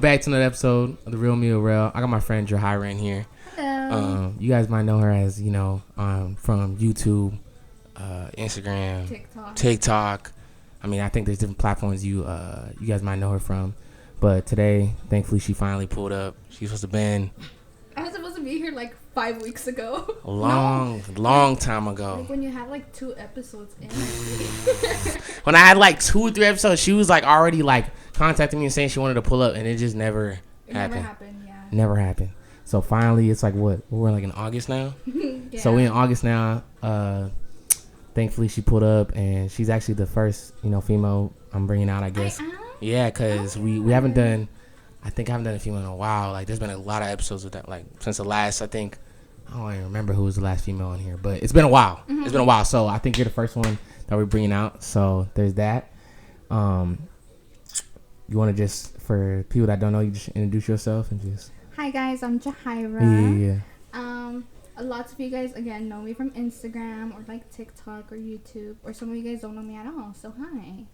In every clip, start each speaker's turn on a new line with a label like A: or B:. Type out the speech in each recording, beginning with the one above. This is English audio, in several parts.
A: Back to another episode of the Real Me Earl. I got my friend Jahira in here.
B: Hello.
A: You guys might know her as from YouTube, Instagram, TikTok. I mean, I think there's different platforms you guys might know her from. But today, thankfully, she finally pulled up. She's supposed to been.
B: I was supposed to be here like 5 weeks ago.
A: Long time ago.
B: Like when you had like 2 episodes in.
A: When I had like 2 or 3 episodes, she was like already like contacting me and saying she wanted to pull up, and it just never happened. Never happened. So finally, it's like what? We're like in August now.
B: Yeah.
A: So we're in August now. Thankfully, she pulled up, and she's actually the first female I'm bringing out, I guess. Yeah, because we haven't done. I think I haven't done a female in a while. Like, there's been a lot of episodes with that. Like, since the last, I think, I don't even remember who was the last female in here, but it's been a while. Mm-hmm. It's been a while. So I think you're the first one that we're bringing out. So there's that. You want to just, for people that don't know, you just introduce yourself and just.
B: Hi guys, I'm Jahira.
A: Yeah.
B: Lots of you guys again know me from Instagram or like TikTok or YouTube, or some of you guys don't know me at all. So hi.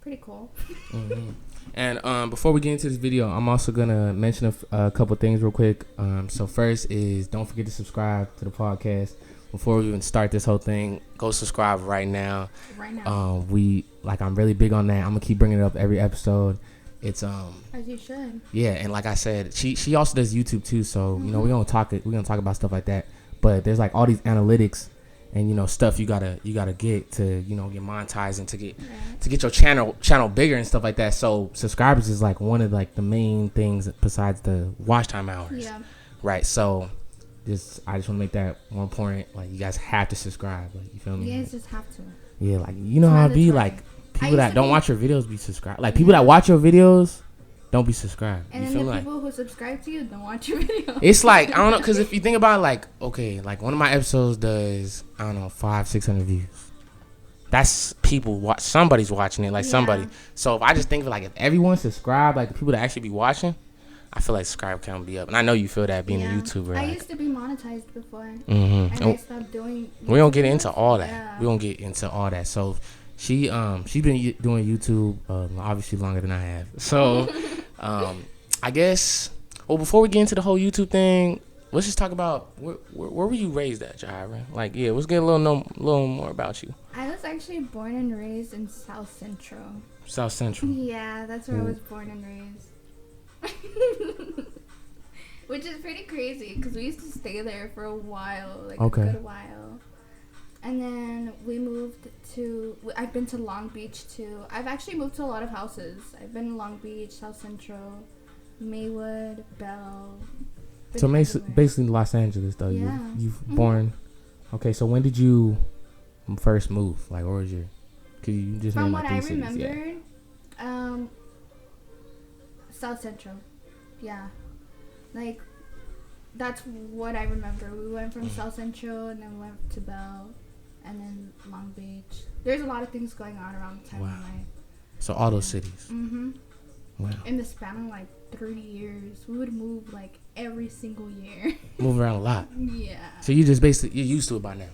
B: Pretty cool.
A: Mm-hmm. And before we get into this video, I'm also gonna mention a couple things real quick. So first is don't forget to subscribe to the podcast. Before we even start this whole thing, go subscribe right now. I'm really big on that. I'm gonna keep bringing it up every episode. It's
B: as you should.
A: Yeah, and like I said, she also does YouTube too. So we're gonna talk about stuff like that. But there's like all these analytics and stuff you gotta get to get monetized and to get your channel bigger and stuff like that. So subscribers is like one of like the main things besides the watch time hours.
B: Yeah.
A: Right. So I just want to make that more important. Like, you guys have to subscribe. Like, you feel me?
B: You guys just have to.
A: Yeah. Like, how it be. Like, people that don't watch your videos be subscribed. Like, people that watch your videos don't be subscribed.
B: And
A: you
B: then
A: feel
B: the people who subscribe to you don't watch your videos.
A: It's like, I don't know, because if you think about it, like, okay, like one of my episodes does, I don't know, 500-600 views. That's people somebody's watching it, like somebody. So if I just think of like, if everyone subscribed, like the people that actually be watching, I feel like subscribe count be up. And I know you feel that being a YouTuber.
B: I used to be monetized before.
A: Mm-hmm.
B: And I stopped doing YouTube.
A: We don't get into all that.
B: Yeah.
A: We don't get into all that. So she's been doing YouTube obviously longer than I have. So I guess, well, before we get into the whole YouTube thing, let's just talk about where were you raised at, Jahira? Like, yeah, let's get a little more about you.
B: I was actually born and raised in South Central.
A: South Central.
B: Yeah, that's where I was born and raised. Which is pretty crazy because we used to stay there for a while, like a good while. And then we moved I've been to Long Beach too. I've actually moved to a lot of houses. I've been in Long Beach, South Central, Maywood, Bell.
A: So basically Los Angeles though.
B: Yeah.
A: You've born. Okay, so when did you first move? Like, where was your? Cause you just
B: from
A: named, like,
B: what I
A: cities.
B: remembered, South Central. Yeah. Like, that's what I remember. We went from South Central and then we went to Bell and then Long Beach. There's a lot of things going on around the time of my.
A: So all those cities.
B: Mm-hmm.
A: Wow.
B: In the span of like 30 years, we would move like every single year.
A: Move around a lot.
B: Yeah.
A: So you just basically, you're used to it by now.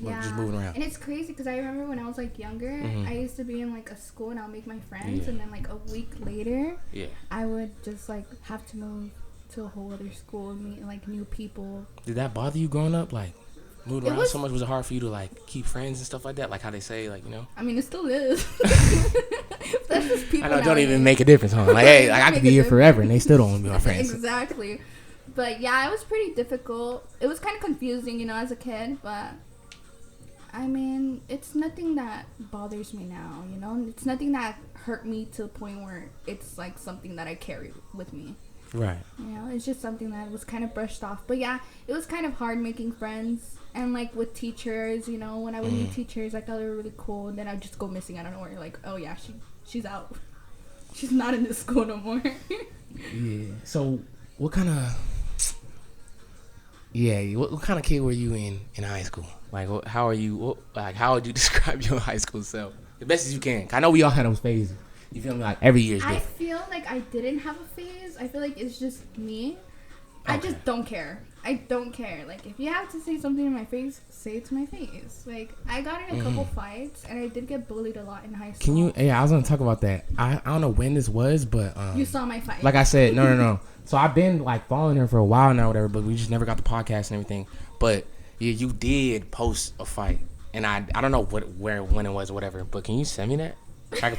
B: Yeah.
A: Just moving around.
B: And it's crazy because I remember when I was like younger, I used to be in like a school and I'll make my friends, and then like a week later, I would just like have to move to a whole other school and meet like new people.
A: Did that bother you growing up? Like, moving around so much? Was it hard for you to like keep friends and stuff like that? Like how they say, like,
B: I mean, it still is. That's just people.
A: I know, it don't even make a difference, huh? Like, hey, like, I could be here forever and they still don't want to be my friends.
B: Exactly. But yeah, it was pretty difficult. It was kind of confusing, as a kid, but I mean, it's nothing that bothers me now, It's nothing that hurt me to the point where it's like something that I carry with me.
A: Right.
B: It's just something that was kind of brushed off. But yeah, it was kind of hard making friends. And like with teachers, when I would meet teachers, I thought they were really cool. And then I'd just go missing out of nowhere. Like, oh yeah, she's out. She's not in this school no more.
A: Yeah. So what kind of kid were you in high school? Like, how would you describe your high school self? The best as you can. I know we all had those phases. You feel me? Like, every year is different.
B: I feel like I didn't have a phase. I feel like it's just me. I just don't care. I don't care. Like, if you have to say something in my face, say it to my face. Like, I got in a couple fights, and I did get bullied a lot in high school.
A: Can you? Yeah, I was gonna talk about that. I don't know when this was, but
B: you saw my fight.
A: Like I said, no. So I've been like following her for a while now, whatever. But we just never got the podcast and everything. But yeah, you did post a fight, and I don't know when it was, or whatever. But can you send me that? I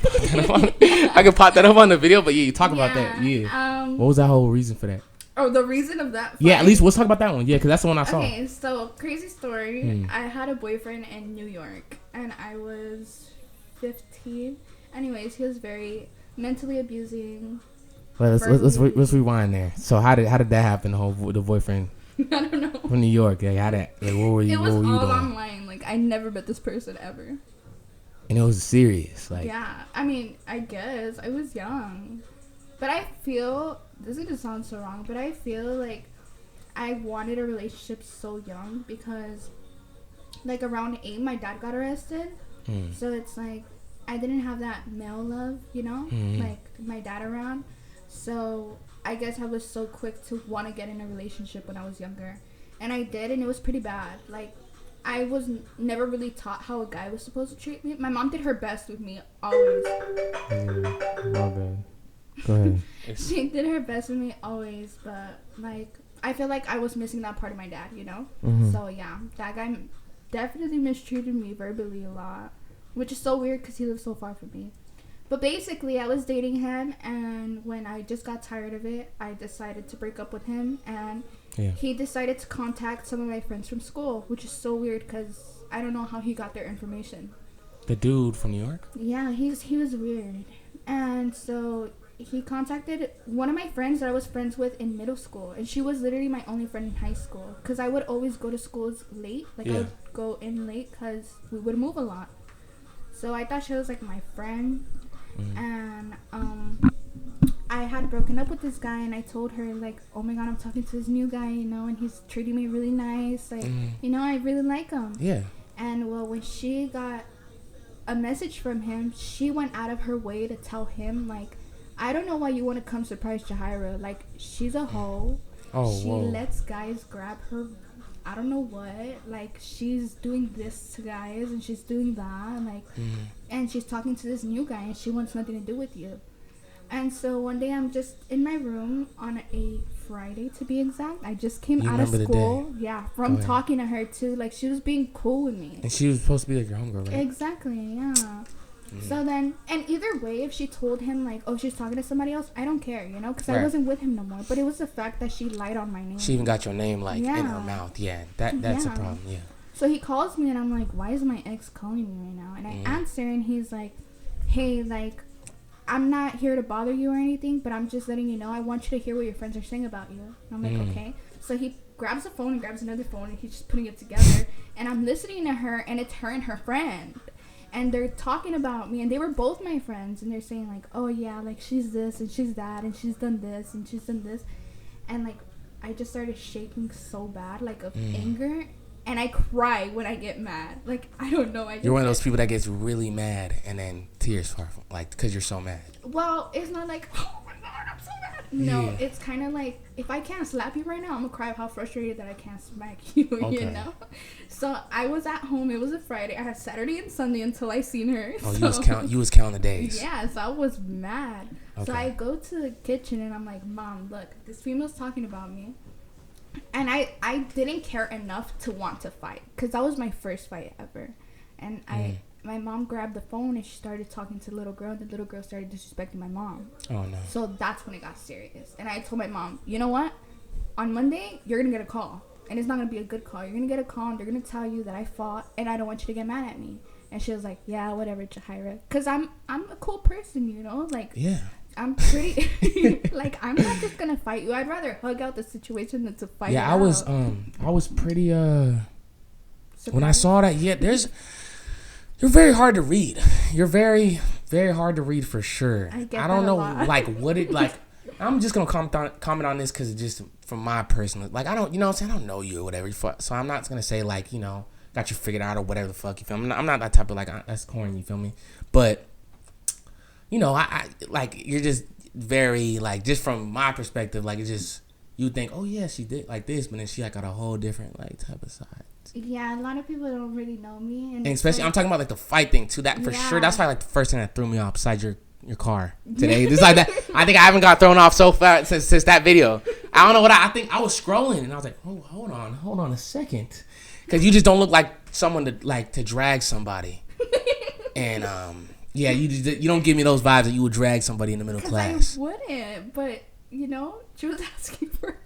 A: can pop that up on the video. But yeah, you talk about that. Yeah. What was that whole reason for that?
B: Oh, the reason of that fight?
A: Yeah, at least let's talk about that one. Yeah, because that's the one I saw.
B: Okay, so crazy story. I had a boyfriend in New York, and I was 15. Anyways, he was very mentally abusing.
A: Well, let's rewind there. So how did that happen? The boyfriend.
B: I don't know.
A: From New York. Yeah, how that? Like, what were you?
B: It was
A: all
B: doing? Online. Like, I never met this person ever.
A: And it was serious. Like.
B: Yeah, I mean, I guess I was young, but I feel this is gonna sound so wrong, but I feel like I wanted a relationship so young because, like, around 8, my dad got arrested. So it's like I didn't have that male love, you know, like my dad around. So I guess I was so quick to want to get in a relationship when I was younger, and I did, and it was pretty bad. Like, I was never really taught how a guy was supposed to treat me. My mom did her best with me always.
A: My bad. Go ahead.
B: She did her best with me always, but like I feel like I was missing that part of my dad, you know. So yeah, that guy definitely mistreated me verbally a lot, which is so weird because he lives so far from me. But basically, I was dating him, and when I just got tired of it, I decided to break up with him, and he decided to contact some of my friends from school, which is so weird because I don't know how he got their information.
A: The dude from New York?
B: Yeah, he was weird. And so he contacted one of my friends that I was friends with in middle school, and she was literally my only friend in high school because I would always go to schools late. Like, I would go in late because we would move a lot. So I thought she was like my friend. And I had broken up with this guy, and I told her, like, oh my god, I'm talking to this new guy, you know, and he's treating me really nice, like, you know, I really like him. Yeah. And well, when she got a message from him, she went out of her way to tell him, like, I don't know why you want to come surprise Jahira. Like, she's a hoe. She lets guys grab her. I don't know what. Like, she's doing this to guys, and she's doing that. Like, and she's talking to this new guy, and she wants nothing to do with you. And so one day I'm just in my room on a Friday, to be exact. I just came out of school. Yeah, from talking to her, too. Like, she was being cool with me.
A: And she was supposed to be like your homegirl, right?
B: Exactly, yeah. So then, and either way, if she told him, like, oh, she's talking to somebody else, I don't care, you know, because I wasn't with him no more. But it was the fact that she lied on my name.
A: She even got your name, like, in her mouth. Yeah, that's a problem, yeah.
B: So he calls me, and I'm like, why is my ex calling me right now? And I answer, and he's like, hey, like, I'm not here to bother you or anything, but I'm just letting you know I want you to hear what your friends are saying about you. And I'm like, okay. So he grabs a phone and grabs another phone, and he's just putting it together. And I'm listening to her, and it's her and her friend. And they're talking about me, and they were both my friends, and they're saying, like, oh, yeah, like, she's this, and she's that, and she's done this, and she's done this. And, like, I just started shaking so bad, like, of anger, and I cry when I get mad. Like, I don't know.
A: You're one of those people that gets really mad, and then tears fall, like, because you're so mad.
B: Well, it's not like, oh, my God, I'm so mad. No, it's kind of like, if I can't slap you right now, I'm going to cry of how frustrated that I can't smack you, you know? So I was at home. It was a Friday. I had Saturday and Sunday until I seen her.
A: Oh, so, you was counting the days.
B: Yeah, so I was mad. Okay. So I go to the kitchen, and I'm like, Mom, look, this female's talking about me. And I didn't care enough to want to fight, because that was my first fight ever. And my mom grabbed the phone, and she started talking to the little girl, and the little girl started disrespecting my mom. Oh, no. So that's when it got serious. And I told my mom, you know what? On Monday, you're going to get a call. And it's not going to be a good call. You're going to get a call, and they're going to tell you that I fought, and I don't want you to get mad at me. And she was like, yeah, whatever, Jahira. Because I'm a cool person, you know? Like, yeah. I'm pretty, like, I'm not just going to fight you. I'd rather hug out the situation than to fight
A: I was pretty, surprised? When I saw that, you're very hard to read. You're very, very hard to read for sure. I don't know, like, what it, like, I'm just going to comment on this because it's just from my personal, like, I don't, you know what I'm saying? I don't know you or whatever. So I'm not going to say, like, you know, got you figured out or whatever the fuck, you feel me? I'm not that type of, like, that's corny, you feel me? But, you know, I like, you're just very, like, just from my perspective, like, it's just, you think, oh yeah, she did like this, but then she like got a whole different like type of side.
B: Yeah, a lot of people don't really know me,
A: and especially I'm talking about like the fight thing too. That for sure. That's probably like the first thing that threw me off besides your car today. Just like that. I think I haven't got thrown off so far since that video. I don't know what I think. I was scrolling and I was like, oh, hold on a second, because you just don't look like someone to drag somebody. And yeah, you don't give me those vibes that you would drag somebody in the middle class.
B: I wouldn't, but she was asking for it.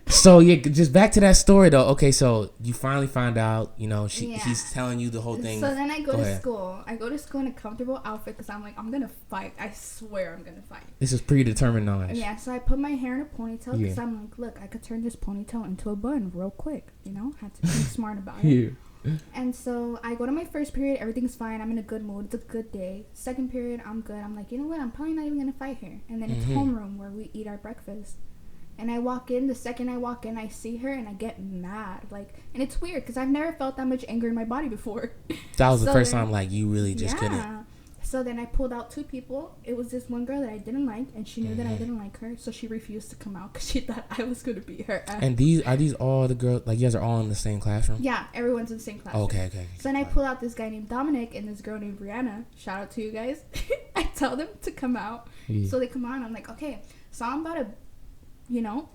A: So yeah, just back to that story though. Okay, so you finally find out, he's telling you the whole thing.
B: So then I go to school. I go to school in a comfortable outfit because I'm like, I'm gonna fight. I swear I'm gonna fight.
A: This is predetermined knowledge.
B: Yeah, so I put my hair in a ponytail because I'm like, look, I could turn this ponytail into a bun real quick. Had to be smart about it. Yeah. And so I go to my first period. Everything's fine. I'm in a good mood. It's a good day. Second period, I'm good. I'm like, you know what? I'm probably not even gonna fight here. And then it's homeroom where we eat our breakfast. And I walk in. The second I walk in, I see her and I get mad. And it's weird because I've never felt that much anger in my body before.
A: That was the first time you really just couldn't.
B: So then I pulled out two people. It was this one girl that I didn't like, and she knew that I didn't like her, so she refused to come out because she thought I was going to beat her ass.
A: And are these all the girls? You guys are all in the same classroom?
B: Yeah, everyone's in the same classroom.
A: Okay.
B: So then I pull out this guy named Dominic and this girl named Ariana. Shout out to you guys. I tell them to come out. Yeah. So they come out, and I'm like, okay, so I'm about to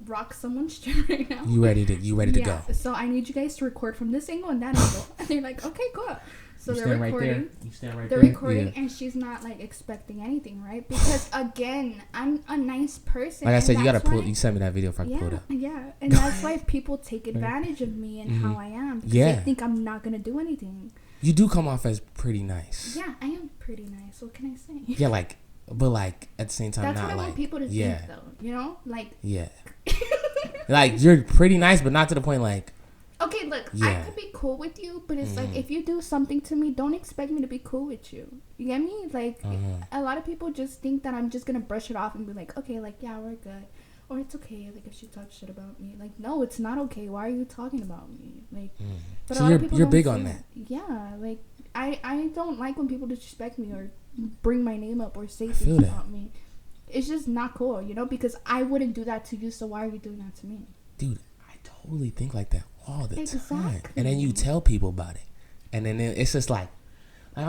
B: rock someone's shit right now.
A: You ready to go?
B: So I need you guys to record from this angle and that angle. And they're like, okay, cool. So they're recording.
A: You stand right
B: there. They're recording, and she's not expecting anything, right? Because again, I'm a nice person.
A: Like I said, you gotta pull. You sent me that video if I can pull it up.
B: Yeah, and that's why people take advantage of me and how I am. Because they think I'm not gonna do anything.
A: You do come off as pretty nice.
B: Yeah, I am pretty nice. What can I say?
A: Yeah, but at the same time,
B: that's
A: not
B: what I want people to think, though.
A: Yeah. You're pretty nice, but not to the point
B: okay, look, I could be cool with you, but it's if you do something to me, don't expect me to be cool with you. You get me? A lot of people just think that I'm just gonna brush it off and be like, okay, yeah, we're good, or it's okay, if she talks shit about me. No, it's not okay. Why are you talking about me? But
A: so you're big on that.
B: Yeah, I don't like when people disrespect me or bring my name up or say things about me. It's just not cool, because I wouldn't do that to you, so why are you doing that to me?
A: Dude, I totally think like that all the time. And then you tell people about it. And then it's just I'll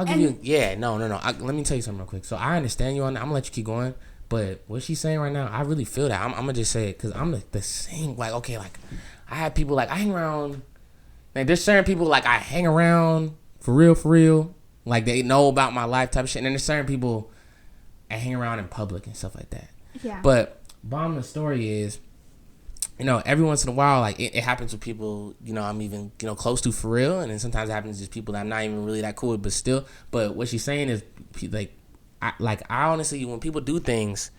A: give you, no. Let me tell you something real quick. So I understand you on that. I'm going to let you keep going. But what she's saying right now, I really feel that. I'm going to just say it because I'm the same. I have people, I hang around. There's certain people, I hang around for real. They know about my life type of shit. And then there's certain people I hang around in public and stuff like that. Yeah. But bottom of the story is, every once in a while, it happens with people, I'm even, close to for real. And then sometimes it happens to people that I'm not even really that cool with, but still. But what she's saying is, I honestly, when people do things,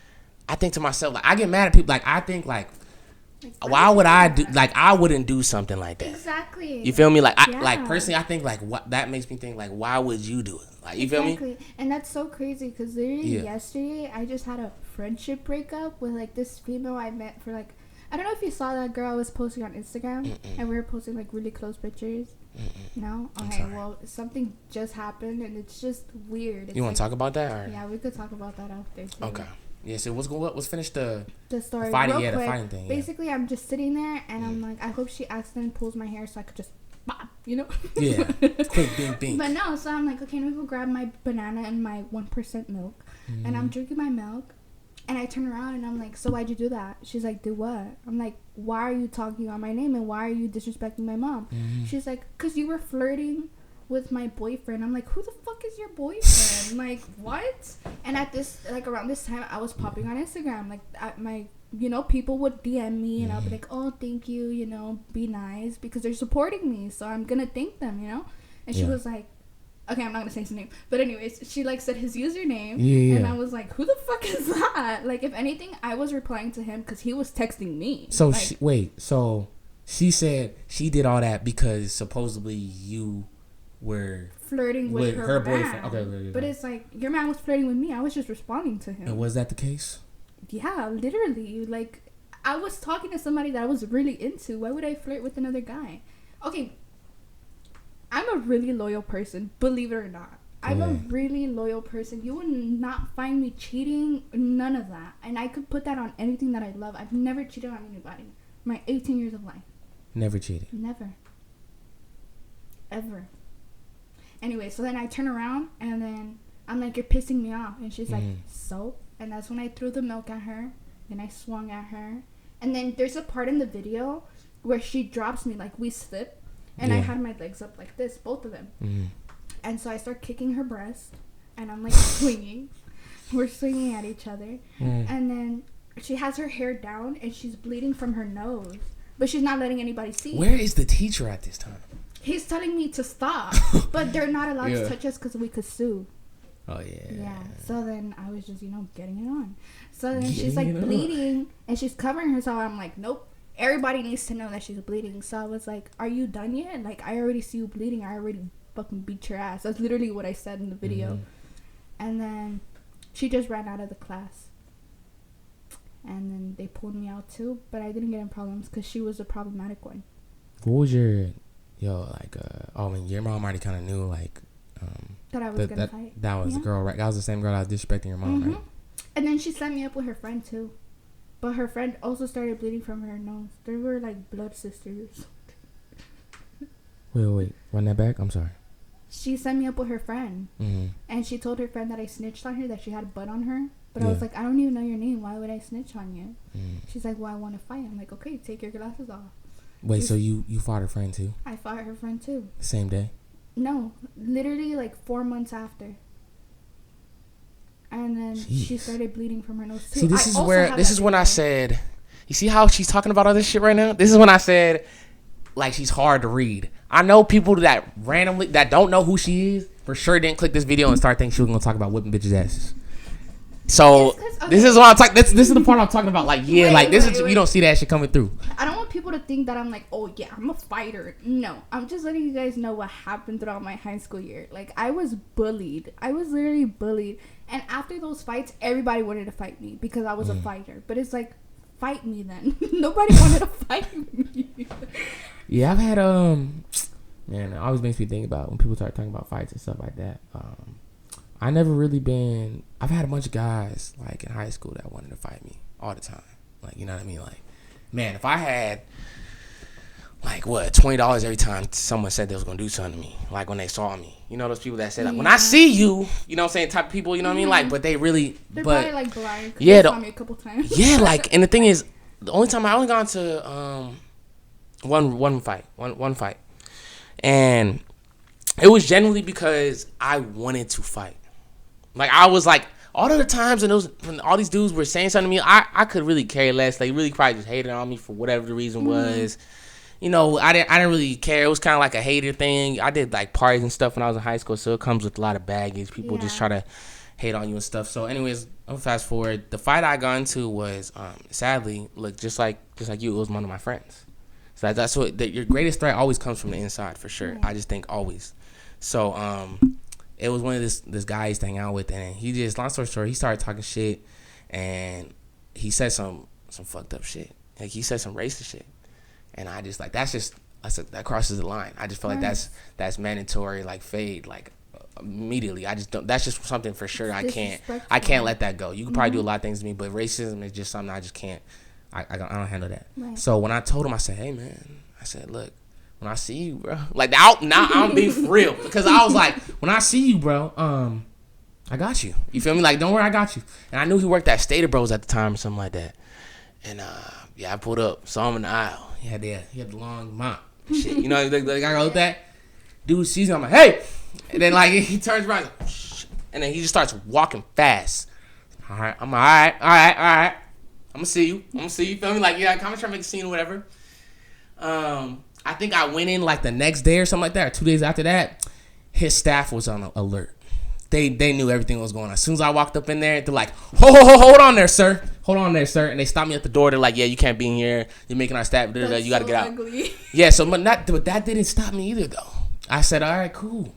A: I think to myself, I get mad at people. I think, why would I do, I wouldn't do something like that.
B: Exactly.
A: You feel me? Personally, I think, what that makes me think, why would you do it? You feel me?
B: And that's so crazy because literally yesterday, I just had a friendship breakup with, this female I met for, I don't know if you saw that girl I was posting on Instagram, and we were posting really close pictures. No? Okay, well, something just happened, and it's just weird. It's
A: you want to talk about that? Or?
B: Yeah, we could talk about that after too.
A: Okay. Yeah, so let's finish the
B: story.
A: The fighting,
B: real quick.
A: The fighting thing.
B: Basically, I'm just sitting there, and I'm like, I hope she accidentally pulls my hair so I could just bop,
A: Yeah. Quick, bing.
B: But no, so I'm like, okay, let me go grab my banana and my 1% milk, and I'm drinking my milk. And I turn around and I'm like, so why'd you do that? She's like, do what? I'm like, why are you talking on my name and why are you disrespecting my mom? She's like, because you were flirting with my boyfriend. I'm like, who the fuck is your boyfriend? What? And at this, around this time, I was popping on Instagram. People would DM me and I'll be like, oh, thank you, be nice because they're supporting me. So I'm going to thank them, And she was like, okay, I'm not going to say his name. But anyways, she said his username. Yeah. And I was like, who the fuck is that? If anything, I was replying to him because he was texting me.
A: So, so she said she did all that because supposedly you were
B: flirting with her
A: boyfriend.
B: Okay. But it's your man was flirting with me. I was just responding to him.
A: And was that the case?
B: Yeah, literally. I was talking to somebody that I was really into. Why would I flirt with another guy? Okay. I'm a really loyal person, believe it or not. I'm a really loyal person. You would not find me cheating, none of that. And I could put that on anything that I love. I've never cheated on anybody. My 18 years of life.
A: Never cheated.
B: Never. Ever. Anyway, so then I turn around and then I'm like, you're pissing me off. And she's like, so? And that's when I threw the milk at her. Then I swung at her. And then there's a part in the video where she drops me, like we slip. And I had my legs up like this, both of them. And so I start kicking her breast. And I'm like swinging. We're swinging at each other. And then she has her hair down and she's bleeding from her nose. But she's not letting anybody see.
A: Where is the teacher at this time?
B: He's telling me to stop. But they're not allowed to touch us because we could sue.
A: Oh, yeah.
B: Yeah. So then I was just, getting it on. So then she's like bleeding and she's covering herself. I'm like, nope. Everybody needs to know that she's bleeding. So I was like, are you done yet? Like, I already see you bleeding. I already fucking beat your ass. That's literally what I said in the video. And then she just ran out of the class. And then they pulled me out too. But I didn't get in problems because she was a problematic one.
A: What was your, your mom already kind of knew, like,
B: that I was going to fight.
A: That was the girl, right? That was the same girl that was disrespecting your mom, right?
B: And then she set me up with her friend too. But her friend also started bleeding from her nose. They were like blood sisters.
A: Wait. Run that back? I'm sorry.
B: She set me up with her friend. And she told her friend that I snitched on her, that she had blood on her. But I was like, I don't even know your name. Why would I snitch on you? She's like, well, I want to fight. I'm like, okay, take your glasses off.
A: Wait, so you fought her friend too?
B: I fought her friend too.
A: Same day?
B: No, literally like 4 months after. And then she started bleeding from her nose too.
A: See, this is when I said, you see how she's talking about all this shit right now? This is when I said, like, she's hard to read. I know people that randomly, that don't know who she is, for sure didn't click this video and start thinking she was going to talk about whipping bitches' asses. So, this is what I'm talking, this is the part I'm talking about. Like, you don't see that shit coming through.
B: I don't want people to think that I'm like, oh yeah, I'm a fighter. No, I'm just letting you guys know what happened throughout my high school year. Like, I was bullied. I was literally bullied. And after those fights, everybody wanted to fight me because I was a fighter. But it's like, fight me then. Nobody wanted to fight me.
A: Yeah, I've had, man, it always makes me think about when people start talking about fights and stuff like that. I never really been, I've had a bunch of guys, like, in high school that wanted to fight me all the time. Like, you know what I mean? Like, man, if I had, like, $20 every time someone said they was going to do something to me, like, when they saw me. You know those people that say, like, when I see you, you know what I'm saying, type of people, you know what I mean? Like, but they really,
B: they're probably, like, blind.
A: Yeah.
B: They saw me a couple times.
A: Yeah, like, and the thing is, the only time I only gone to one fight. And it was generally because I wanted to fight. Like, I was like, all of the times when all these dudes were saying something to me, I could really care less. They really probably just hated on me for whatever the reason was. You know, I didn't really care. It was kind of like a hater thing. I did, like, parties and stuff when I was in high school, so it comes with a lot of baggage. People just try to hate on you and stuff. So, anyways, I'll fast forward. The fight I got into was, sadly, look, just like you, it was one of my friends. So that's what your greatest threat always comes from the inside, for sure. I just think always. So, it was one of this guy I used to hang out with, and he just, long story short, he started talking shit, and he said some fucked up shit. Like, he said some racist shit, and I just, like, that crosses the line. I just feel like that's mandatory, like, fade, like, immediately. I just don't, that's just something for sure I can't let that go. You can probably do a lot of things to me, but racism is just something I just can't, I don't handle that. Right. So when I told him, I said, hey, man, I said, look, when I see you, bro, like, now I'm being for real, because I was like, when I see you, bro, I got you. You feel me? Like, don't worry, I got you. And I knew he worked at Stater Bros at the time or something like that. And I pulled up, saw him in the aisle. He had the long mop, shit. You know, like I go with that. Dude sees me, I'm like, hey, and then, like, he turns around, like, shh, and then he just starts walking fast. All right, I'm all right. I'm gonna see you. You feel me? Like, yeah, I'm trying to make a scene or whatever. I think I went in, like, the next day or something like that, or 2 days after that. His staff was on alert. They knew everything was going on. As soon as I walked up in there, they're like, hold on there, sir. And they stopped me at the door. They're like, yeah, you can't be in here. You're making our staff. You got to get out. Ugly. Yeah, but that didn't stop me either, though. I said, all right, cool.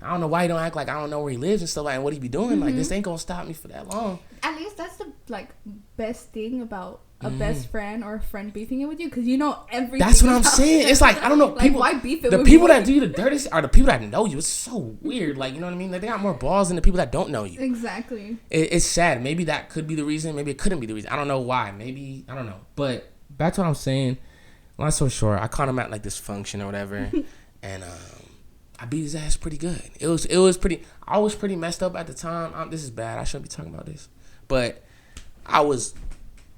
A: I don't know why you don't act like I don't know where he lives and stuff, like, and what he be doing. Like, this ain't gonna stop me for that long.
B: At least that's the, like, best thing about a best friend or a friend beefing it with you, because you know everything.
A: That's what I'm saying. It's like, I don't know.
B: Like, why beef it
A: the
B: with
A: people
B: me?
A: that do you the dirtiest are the people that know you. It's so weird. Like, you know what I mean? Like, they got more balls than the people that don't know you.
B: Exactly.
A: It's sad. Maybe that could be the reason. Maybe it couldn't be the reason. I don't know why. Maybe, I don't know. But back to what I'm saying. Long story short, I caught him at like this function or whatever, and I beat his ass pretty good. It was pretty. I was pretty messed up at the time. This is bad. I shouldn't be talking about this, but I was.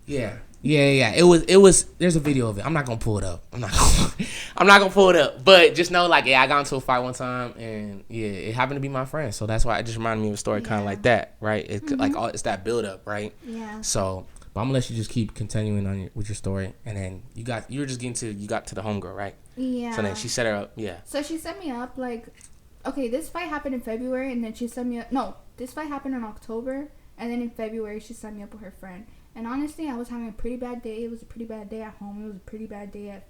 A: Yeah. It was. There's a video of it. I'm not gonna pull it up. I'm not gonna pull it up. But just know, like, I got into a fight one time, and it happened to be my friend. So that's why it just reminded me of a story kind of like that, right? It's like it's that build up, right?
B: Yeah.
A: So, but I'm gonna let you just keep continuing on with your story, and then you got to the homegirl, right?
B: Yeah.
A: So then she set her up. Yeah.
B: So she set me up like, okay, this fight happened in February, and then she set me up. No, this fight happened in October, and then in February she set me up with her friend. And honestly, I was having a pretty bad day. It was a pretty bad day at home. It was a pretty bad day at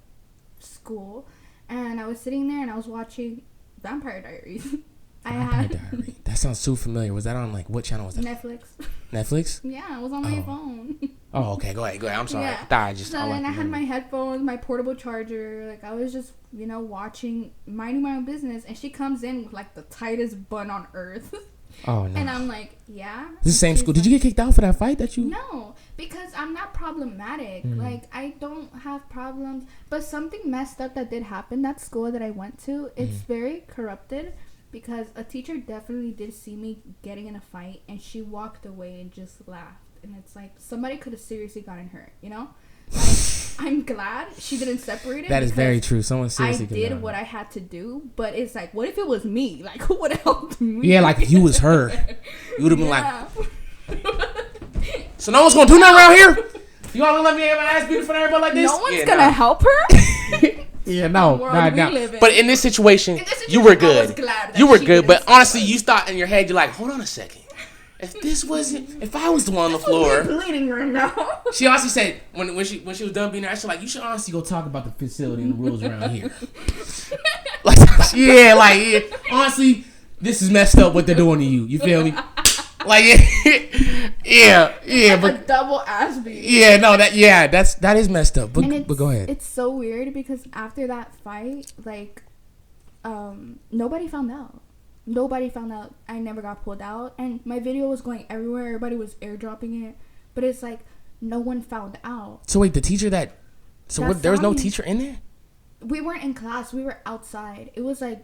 B: school. And I was sitting there and I was watching Vampire Diaries.
A: Diary. That sounds so familiar. Was that on, like, what channel was that? Netflix?
B: Yeah, it was on my phone.
A: Oh, okay. Go ahead. I'm sorry.
B: Yeah. I had my headphones, my portable charger. Like, I was just, watching, minding my own business. And she comes in with, like, the tightest bun on earth.
A: Oh, no.
B: And I'm like, yeah.
A: This is the same school. Did you get kicked out for that fight that you...
B: No, because I'm not problematic. Like, I don't have problems. But something messed up that did happen. That school that I went to, it's very corrupted. Because a teacher definitely did see me getting in a fight. And she walked away and just laughed. And it's like, somebody could have seriously gotten hurt, Like, I'm glad she didn't separate it.
A: That is very true. Someone seriously
B: I did what I had to do, but it's like, what if it was me? Like, who would have helped me?
A: Yeah, like if you was her, you would have been like, so no one's gonna do nothing around here. You all gonna let me have my ass beat in front of everybody like this?
B: No one's gonna help her.
A: Yeah, no. But in this situation, you were good. You were good, but honestly, you thought in your head, you're like, hold on a second. If I was the one on the floor,
B: bleeding right now.
A: She honestly said when she was done being there, she's like, you should honestly go talk about the facility and the rules around here. Honestly, this is messed up what they're doing to you. You feel me? Like, yeah, but
B: a double ass beat.
A: Yeah, no, that is messed up. But go ahead.
B: It's so weird because after that fight, like, nobody found out. Nobody found out. I never got pulled out. And my video was going everywhere. Everybody was airdropping it. But it's like, no one found out.
A: So wait, the teacher there was no teacher in there?
B: We weren't in class. We were outside. It was like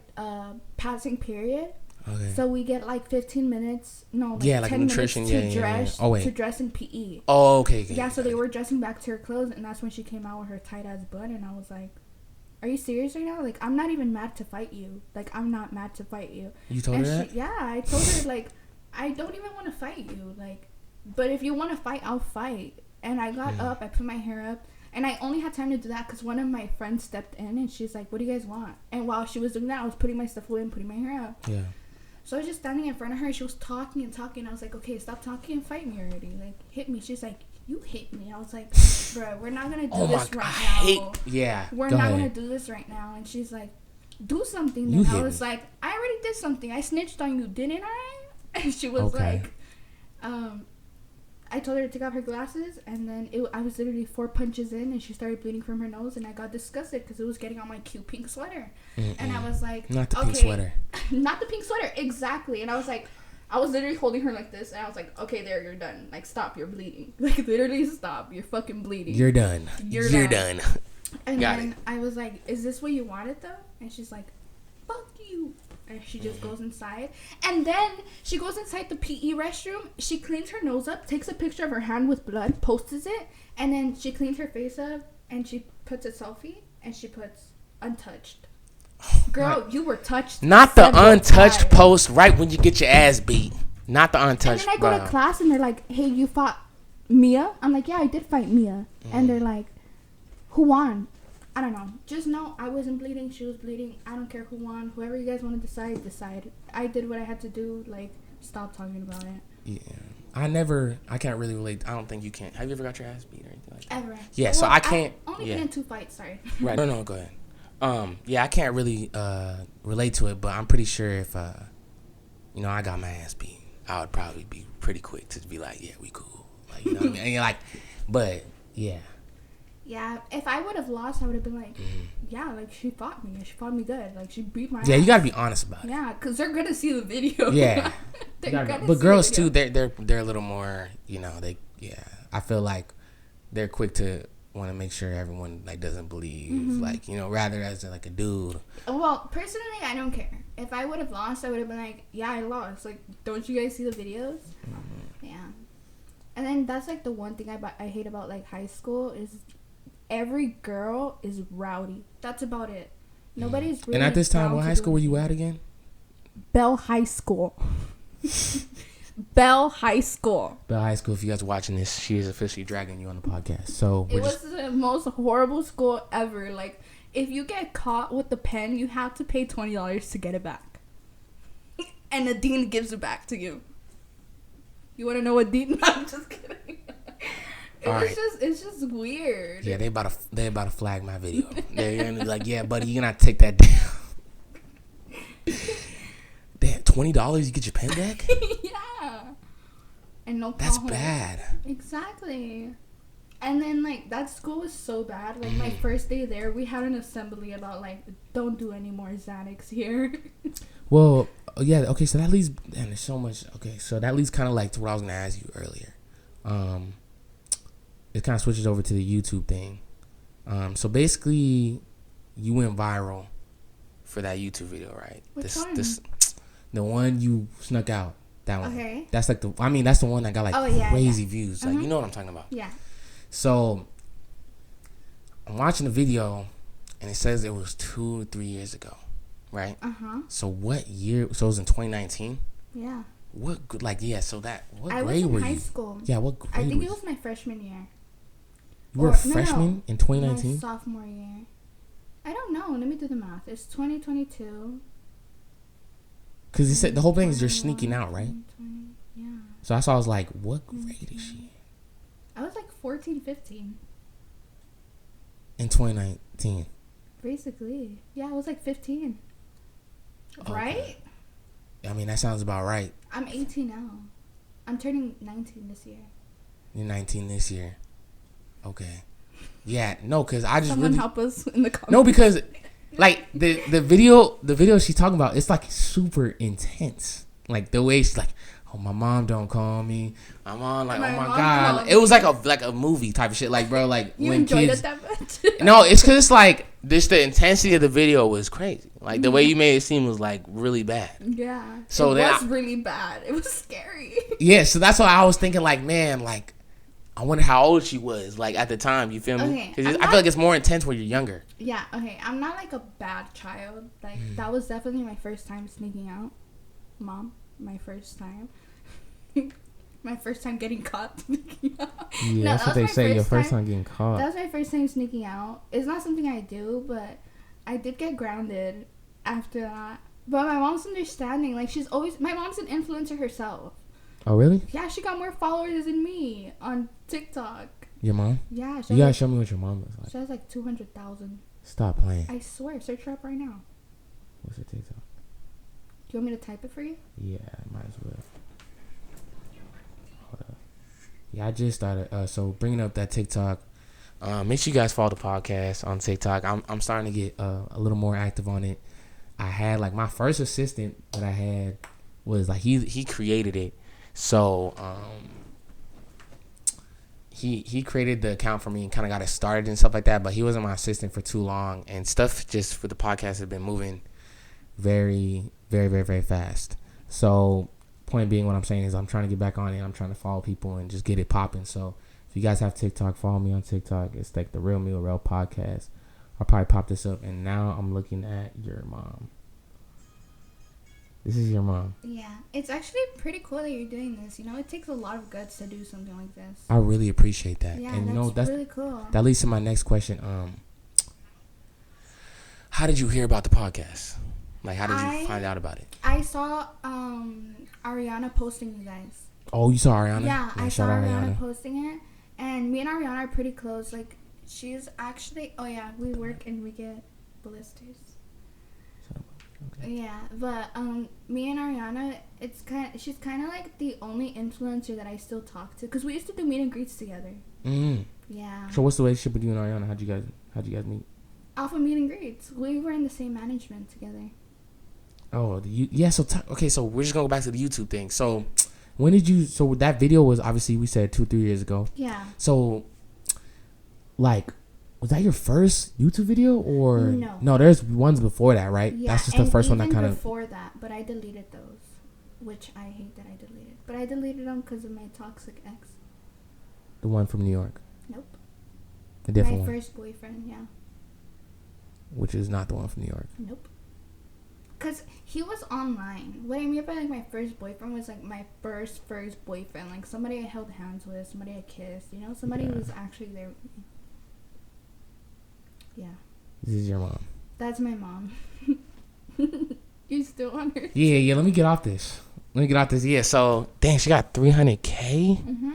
B: passing period.
A: Okay.
B: So we get like 15 minutes. No, like 10
A: nutrition,
B: minutes to dress. Oh, wait. To dress in PE.
A: Oh, okay.
B: Yeah, so they were dressing back to her clothes. And that's when she came out with her tight-ass butt. And I was like, are you serious right now? Like, I'm not even mad to fight you. Like, I'm not mad to fight you.
A: You told her that?
B: Yeah, I told her, like, I don't even want to fight you. Like, but if you want to fight, I'll fight. And I got up, I put my hair up. And I only had time to do that because one of my friends stepped in and she's like, what do you guys want? And while she was doing that, I was putting my stuff away and putting my hair up.
A: Yeah.
B: So I was just standing in front of her. She was talking and talking. I was like, okay, stop talking and fight me already. Like, hit me. She's like, you hit me. I was like, bro, we're not going to do this right now. We're not going to do this right now. And she's like, do something. Then I was like, I already did something. I snitched on you, didn't I? And she was like, I told her to take off her glasses. And then I was literally 4 punches in and she started bleeding from her nose. And I got disgusted because it was getting on my cute pink sweater. And I was like,
A: not the pink sweater.
B: Not the pink sweater. Exactly. And I was like, I was literally holding her like this, and I was like, okay, there, you're done. Like, stop, you're bleeding. Like, literally stop, you're fucking bleeding.
A: You're done. You're done.
B: And then I was like, is this what you wanted, though? And she's like, fuck you. And she just goes inside. And then she goes inside the PE restroom. She cleans her nose up, takes a picture of her hand with blood, posts it, and then she cleans her face up, and she puts a selfie, and she puts untouched. Girl, you were touched.
A: Not the untouched post right when you get your ass beat. Not the untouched.
B: And then I go to class and they're like, hey, you fought Mia? I'm like, yeah, I did fight Mia. And they're like, who won? I don't know. Just know I wasn't bleeding. She was bleeding. I don't care who won. Whoever you guys want to decide. I did what I had to do. Like, stop talking about it.
A: Yeah. I can't really relate. I don't think you can. Have you ever got your ass beat or anything like that?
B: Ever.
A: Yeah, well, so I can't.
B: I've only been in 2 fights, sorry.
A: Right. No, go ahead. Yeah, I can't really relate to it, but I'm pretty sure if I got my ass beat, I would probably be pretty quick to be like, yeah, we cool. Like, you know what I mean? And you're like, but yeah.
B: Yeah, if I would have lost, I would have been like, yeah, like, she fought me. She fought me good. Like, she beat my ass.
A: Yeah, you got to be honest about it.
B: Yeah, because they're going to see the video.
A: Yeah. But girls, too, they're a little more, I feel like they're quick to want to make sure everyone like doesn't believe, like, you know, rather as like a dude.
B: Well, personally, I don't care. If I would have lost, I would have been like, yeah, I lost. Like, don't you guys see the videos? Yeah. And then that's like the one thing I hate about like high school is every girl is rowdy. That's about it. Nobody's really.
A: And at this time, what high school were you at again?
B: Bell High School. Bell High School.
A: Bell High School. If you guys are watching this, she is officially dragging you on the podcast. So
B: it was the most horrible school ever. Like, if you get caught with the pen, you have to pay $20 to get it back, and the dean gives it back to you. You want to know what dean? No, I'm just kidding. It's just weird.
A: Yeah, they about to flag my video. They're gonna be like, yeah, buddy, you're gonna have to take that down. Damn, $20 you get your pen back?
B: Yeah. And no
A: That's bad.
B: Exactly. And then, like, that school was so bad. Like, my first day there, we had an assembly about, like, don't do any more Xanax here.
A: Well, yeah, okay, so that leads, and there's so much, okay, so that leads kind of, like, to what I was going to ask you earlier. It kind of switches over to the YouTube thing. So, basically, you went viral for that YouTube video, right?
B: Which one?
A: The one you snuck out. That one.
B: Okay.
A: That's like that's the one that got like crazy views. Like, you know what I'm talking about.
B: Yeah.
A: So I'm watching the video and it says it was 2 or 3 years ago, right? So what year? So it was in 2019.
B: Yeah.
A: What so what
B: I
A: grade were you?
B: I was in high school.
A: Yeah, what grade?
B: I think it was my freshman year.
A: You were a freshman in 2019?
B: My sophomore year. I don't know. Let me do the math. It's 2022.
A: Because you said the whole thing is you're sneaking out, right?
B: 20, yeah.
A: So that's why I was like, what grade is she in?
B: I was like 14, 15.
A: In 2019.
B: Basically. Yeah, I was like 15. Okay. Right?
A: I mean, that sounds about right.
B: I'm 18 now. I'm turning 19 this year.
A: You're 19 this year. Okay. Yeah, no, because I just
B: Someone help us in the comments.
A: No, because like the video she's talking about, it's like super intense. Like the way she's like, oh, my mom don't call me. My mom like, oh my god, it was like a movie type of shit. Like, bro, like
B: you
A: when
B: enjoyed
A: kids,
B: it that much?
A: No, it's because it's like this. The intensity of the video was crazy. Like the way you made it seem was like really bad.
B: Yeah.
A: So
B: it was really bad. It was scary.
A: Yeah, so that's why I was thinking like, man, like I wonder how old she was like at the time. You feel me?
B: Okay,
A: Because I feel like it's more intense when you're younger.
B: Yeah. Okay. I'm not like a bad child. Like that was definitely my first time sneaking out. Mom, my first time. My first time getting caught sneaking out.
A: Yeah, that's what they say. Your first time getting caught.
B: That was my first time sneaking out. It's not something I do, but I did get grounded after that. But my mom's understanding. Like my mom's an influencer herself.
A: Oh really?
B: Yeah, she got more followers than me on TikTok.
A: Your mom?
B: Yeah.
A: You gotta show me what your mom looks like.
B: She has like 200,000.
A: Stop playing.
B: I swear, search her up right now.
A: What's her TikTok?
B: Do you want me to type it for you?
A: Yeah, might as well. Hold up. Yeah, I just started. So bringing up that TikTok. Make sure you guys follow the podcast on TikTok. I'm starting to get a little more active on it. I had like my first assistant that I had was like he created it. So he created the account for me and kind of got it started and stuff like that. But he wasn't my assistant for too long, and stuff just for the podcast has been moving very, very, very, very fast. So point being, what I'm saying is I'm trying to get back on it. I'm trying to follow people and just get it popping. So if you guys have TikTok, follow me on TikTok. It's like the Real Me Real Podcast. I'll probably pop this up. And now I'm looking at your mom. This is your mom.
B: Yeah. It's actually pretty cool that you're doing this. You know, it takes a lot of guts to do something like this.
A: I really appreciate that.
B: Yeah,
A: and
B: that's really cool.
A: That leads to my next question. How did you hear about the podcast? Like, how did you find out about it?
B: I saw Ariana posting you guys.
A: Oh, you saw Ariana?
B: Yeah, I saw Ariana posting it. And me and Ariana are pretty close. Like, she's actually... Oh, yeah, we work and we get blisters. Okay. Yeah, but me and Ariana, she's kind of like the only influencer that I still talk to. Because we used to do meet and greets together. Yeah.
A: So what's the relationship with you and Ariana? How'd you guys meet? Off
B: of meet and greets. We were in the same management together.
A: Oh, so we're just gonna go back to the YouTube thing. So when did you? So that video was obviously we said 2-3 years ago.
B: Yeah.
A: So like, was that your first YouTube video or
B: no?
A: No, there's ones before that, right?
B: Yeah,
A: that's just the first one that kind of
B: before that, but I deleted those, which I hate that I deleted. But I deleted them because of my toxic ex.
A: The one from New York.
B: Nope.
A: The different
B: my
A: one.
B: My first boyfriend, yeah.
A: Which is not the one from New York.
B: Nope. Because he was online. What I mean by like my first boyfriend was like my first boyfriend. Like somebody I held hands with, somebody I kissed, you know? Somebody who was actually there with me. Yeah.
A: This is your mom.
B: That's my mom. You still on her?
A: Yeah, let me get off this. Yeah, so, dang, she got 300K?
B: Mm-hmm.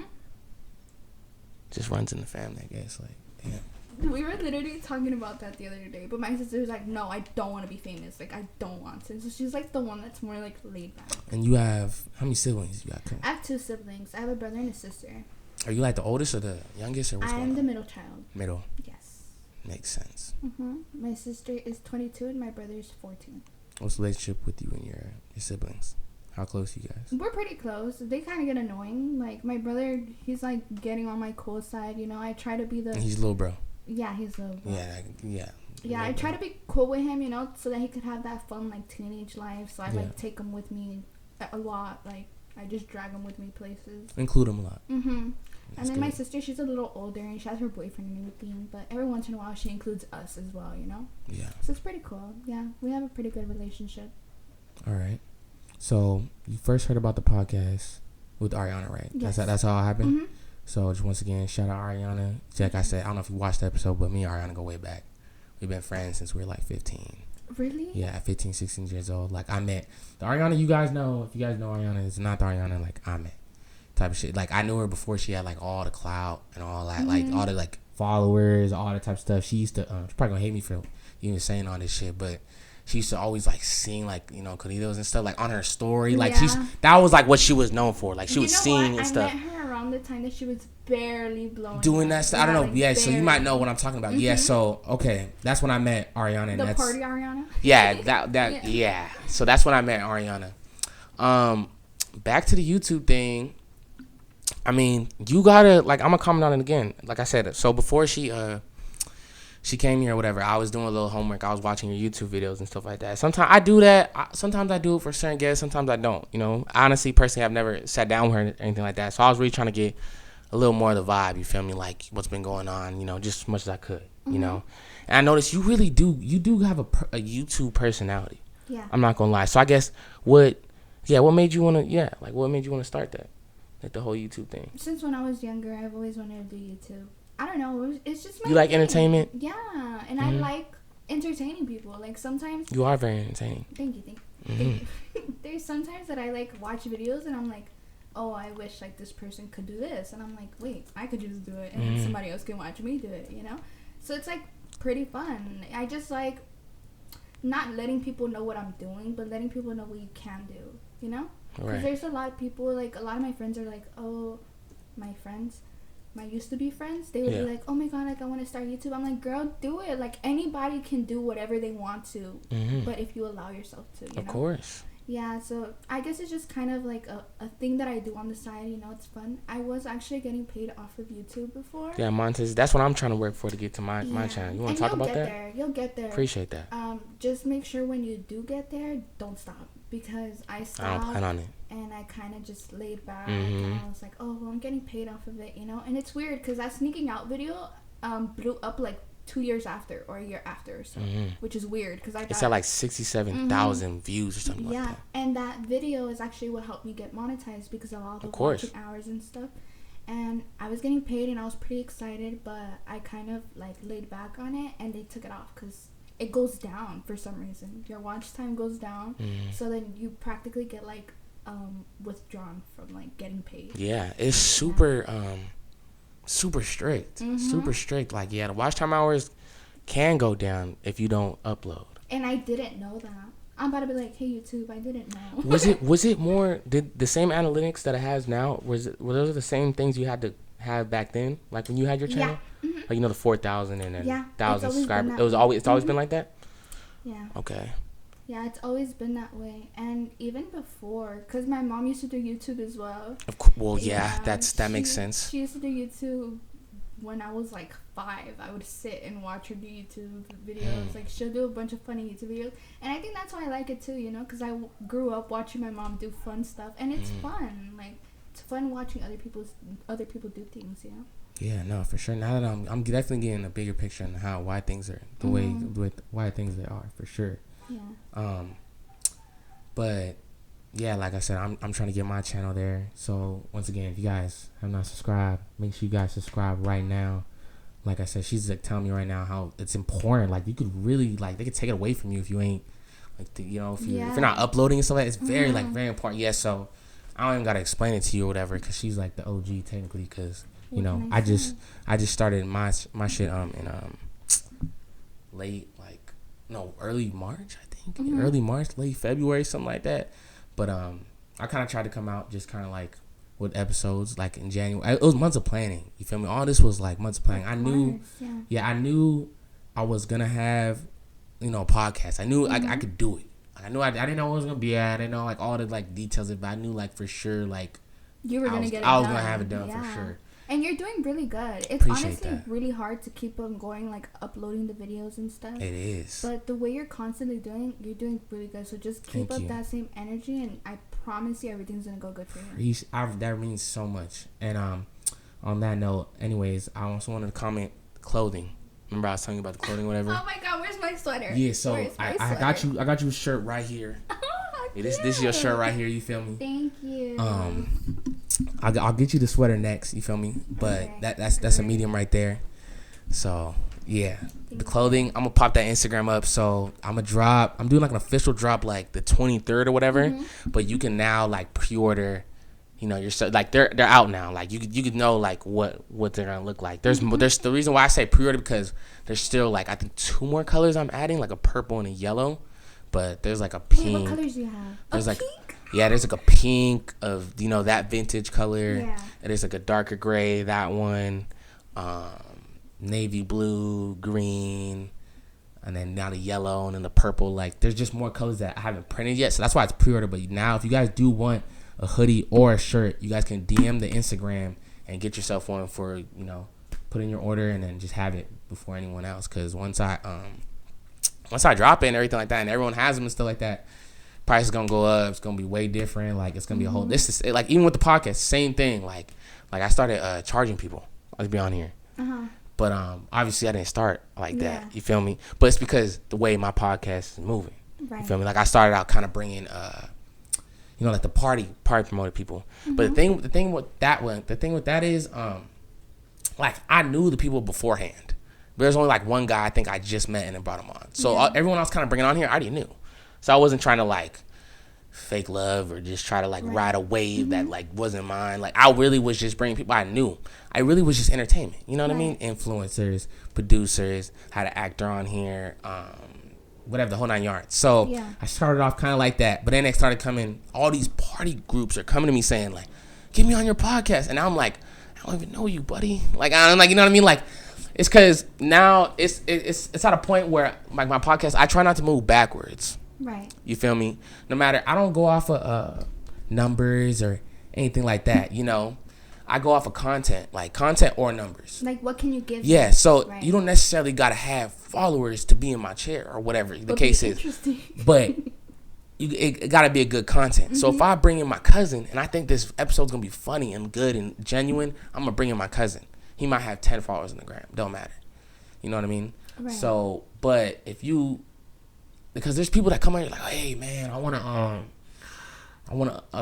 A: Just runs in the family, I guess. Like, damn.
B: We were literally talking about that the other day, but my sister was like, no, I don't want to be famous. Like, I don't want to. So she's like the one that's more like laid back.
A: And you have, how many siblings you got?
B: I have 2 siblings. I have a brother and a sister.
A: Are you like the oldest or the youngest? Or what's going on?
B: I'm the middle child.
A: Middle?
B: Yes.
A: Makes sense.
B: Mm-hmm. My sister is 22 and my brother is 14.
A: What's the relationship with you and your siblings? How close are you guys?
B: We're pretty close. They kind of get annoying. Like, my brother, he's like getting on my cool side, you know? I try to be the...
A: And he's little bro.
B: Yeah, he's little bro. Yeah, I try to be cool with him, you know, so that he could have that fun, like, teenage life. So I, like, take him with me a lot. Like, I just drag him with me places.
A: Include him a lot.
B: Mm-hmm. And then my sister, she's a little older, and she has her boyfriend and everything. But every once in a while, she includes us as well, you know?
A: Yeah.
B: So it's pretty cool. Yeah, we have a pretty good relationship.
A: All right. So, you first heard about the podcast with Ariana, right?
B: Yes.
A: That's how it happened?
B: Mm-hmm.
A: So, just once again, shout out Ariana. Like I said, I don't know if you watched the episode, but me and Ariana go way back. We've been friends since we were like 15.
B: Really?
A: Yeah, 15, 16 years old. Like, I met the Ariana you guys know. If you guys know Ariana, it's not the Ariana like I met. Type of shit. Like, I knew her before she had like all the clout and all that. Like, all the like followers, all that type of stuff. She used to, she's probably gonna hate me for even saying all this shit, but she used to always like sing like, you know, corridos and stuff like on her story. Like, that was like what she was known for. Like, she would sing and stuff.
B: I met her around the time that she was barely blowing
A: doing that stuff. I don't know.
B: Like,
A: yeah, so you might know what I'm talking about. Yeah, so okay, that's when I met Ariana. And
B: the party Ariana.
A: Yeah, yeah. So that's when I met Ariana. Back to the YouTube thing. I mean, you gotta like. I'm gonna comment on it again. Like I said, so before she came here or whatever, I was doing a little homework. I was watching your YouTube videos and stuff like that. Sometimes I do that. Sometimes I do it for certain guests. Sometimes I don't. You know, honestly, personally, I've never sat down with her or anything like that. So I was really trying to get a little more of the vibe. You feel me? Like what's been going on. You know, just as much as I could. You know, and I noticed you really do. You do have a YouTube personality.
B: Yeah.
A: I'm not gonna lie. So I guess what made you wanna what made you wanna start that? Like the whole YouTube thing.
B: Since when I was younger, I've always wanted to do YouTube. I don't know. It's just my
A: You like
B: thing.
A: entertainment?
B: Yeah, and I like entertaining people. Like sometimes.
A: You are very entertaining.
B: Thank you. There's sometimes that I like watch videos and I'm like, oh, I wish like this person could do this, and I'm like, wait, I could just do it, and then somebody else can watch me do it. You know, so it's like pretty fun. I just like not letting people know what I'm doing, but letting people know what you can do. You know. Because there's a lot of people, like, a lot of my friends are like, oh, my used to be friends, they would be like, oh my god, like, I want to start YouTube. I'm like, girl, do it. Like, anybody can do whatever they want to, but if you allow yourself to, you know?
A: Of course.
B: Yeah, so I guess it's just kind of like a thing that I do on the side, you know, it's fun. I was actually getting paid off of YouTube before.
A: Yeah, monetization. That's what I'm trying to work for to get to my channel. You want to talk about that?
B: You'll get there.
A: Appreciate that.
B: Just make sure when you do get there, don't stop. Because I stopped.
A: I don't plan on it.
B: And I kind of just laid back. And I was like, oh, well, I'm getting paid off of it, you know? And it's weird because that sneaking out video blew up like 2 years after or a year after or so, which is weird because it's
A: at like 67,000 views or something like that.
B: Yeah, and that video is actually what helped me get monetized because of all the watching hours and stuff. And I was getting paid and I was pretty excited, but I kind of like laid back on it and they took it off because it goes down for some reason. Your watch time goes down, so then you practically get like withdrawn from like getting paid.
A: Yeah, it's super super strict. Super strict. Like, the watch time hours can go down if you don't upload.
B: And I didn't know that. I'm about to be like, hey YouTube, I didn't know.
A: was it more, did the same analytics that it has now, were those the same things you had to have back then, like when you had your channel? Like, you know, the 4,000 and then 1,000 subscribers. It's always been like that?
B: Yeah.
A: Okay.
B: Yeah, it's always been that way. And even before, because my mom used to do YouTube as well.
A: Well, that makes sense.
B: She used to do YouTube when I was like 5, I would sit and watch her do YouTube videos. Like, she'll do a bunch of funny YouTube videos, and I think that's why I like it too, you know, because I grew up watching my mom do fun stuff, and it's fun. Like, it's fun watching other people do things, you know.
A: Yeah, no, for sure. Now that I'm definitely getting a bigger picture on why things are why things they are, for sure.
B: Yeah.
A: But yeah, like I said, I'm trying to get my channel there. So once again, if you guys have not subscribed, make sure you guys subscribe right now. Like I said, she's like telling me right now how it's important. Like, you could really, like, they could take it away from you if you ain't, like, if you're not uploading and stuff like that. It's very like very important. Yeah, so I don't even gotta explain it to you or whatever, because she's like the OG technically, because you know I just started my shit in early March, I think. Early March, late February, something like that. But I kind of tried to come out just kind of like with episodes like in January. It was months of planning. You feel me? All this was like months of planning. I knew I was gonna have, you know, a podcast. I knew I could do it. I knew I didn't know what it was gonna be at. I didn't know like all the like details of it, but I knew like for sure like
B: you were gonna get it
A: I was
B: done.
A: gonna have it done for sure.
B: And you're doing really good. It's
A: Appreciate
B: honestly
A: that.
B: really hard to keep on going, like uploading the videos and stuff.
A: It is.
B: But the way you're constantly doing, you're doing really good. So just keep up that same energy, and I promise you everything's going to go good for you.
A: That means so much. And on that note, anyways, I also wanted to comment clothing. Remember I was telling you about the clothing, whatever?
B: Oh my God, where's my sweater?
A: Yeah, so I got you a shirt right here. Yeah, this is your shirt right here, you feel me?
B: Thank you.
A: I'll get you the sweater next, you feel me? But okay. that's a medium right there. So yeah, the clothing, I'm gonna pop that Instagram up. So I'm doing like an official drop like the 23rd or whatever. But you can now like pre-order, you know, your like they're out now. Like you could know like what they're gonna look like. There's the reason why I say pre-order, because there's still like I think 2 more colors I'm adding, like a purple and a yellow. But there's like a pink.
B: Wait, what colors do you have?
A: There's
B: a
A: like
B: pink?
A: Yeah, there's like a pink of, you know, that vintage color.
B: Yeah.
A: And there's like a darker gray, that one. Navy blue, green, and then now the yellow, and then the purple. Like, there's just more colors that I haven't printed yet, so that's why it's pre-order. But now, if you guys do want a hoodie or a shirt, you guys can DM the Instagram and get yourself one for, you know, put in your order and then just have it before anyone else. Because once I drop it and everything like that, and everyone has them and stuff like that, price is gonna go up. It's gonna be way different. Like, it's gonna be a whole. This is like, even with the podcast, same thing. Like I started charging people. Let's be on here. But obviously I didn't start like that. You feel me? But it's because the way my podcast is moving. Right. You feel me? Like, I started out kind of bringing, you know, like the party promoted people. But the thing with that is, like, I knew the people beforehand. There's only like one guy I think I just met and then brought him on. So everyone else kind of bringing on here, I already knew. So I wasn't trying to like fake love or just try to like ride a wave that like wasn't mine. Like, I really was just bringing people I knew. I really was just entertainment. You know what I mean? Influencers, producers, had an actor on here, whatever, the whole 9 yards. So I started off kind of like that, but then they started coming. All these party groups are coming to me saying like, "Get me on your podcast," and I'm like, "I don't even know you, buddy." Like, I'm like, you know what I mean? Like, it's because now it's at a point where like my podcast, I try not to move backwards.
B: Right.
A: You feel me? No matter, I don't go off of numbers or anything like that. You know, I go off of content or numbers.
B: Like, what can you give?
A: Yeah. So you don't necessarily gotta have followers to be in my chair or whatever the case is. But it gotta be a good content. So if I bring in my cousin and I think this episode's gonna be funny and good and genuine, I'm gonna bring in my cousin. He might have 10 followers on the gram. Don't matter. You know what I mean? Right. So, but if you, because there's people that come out here like, "Hey man, I wanna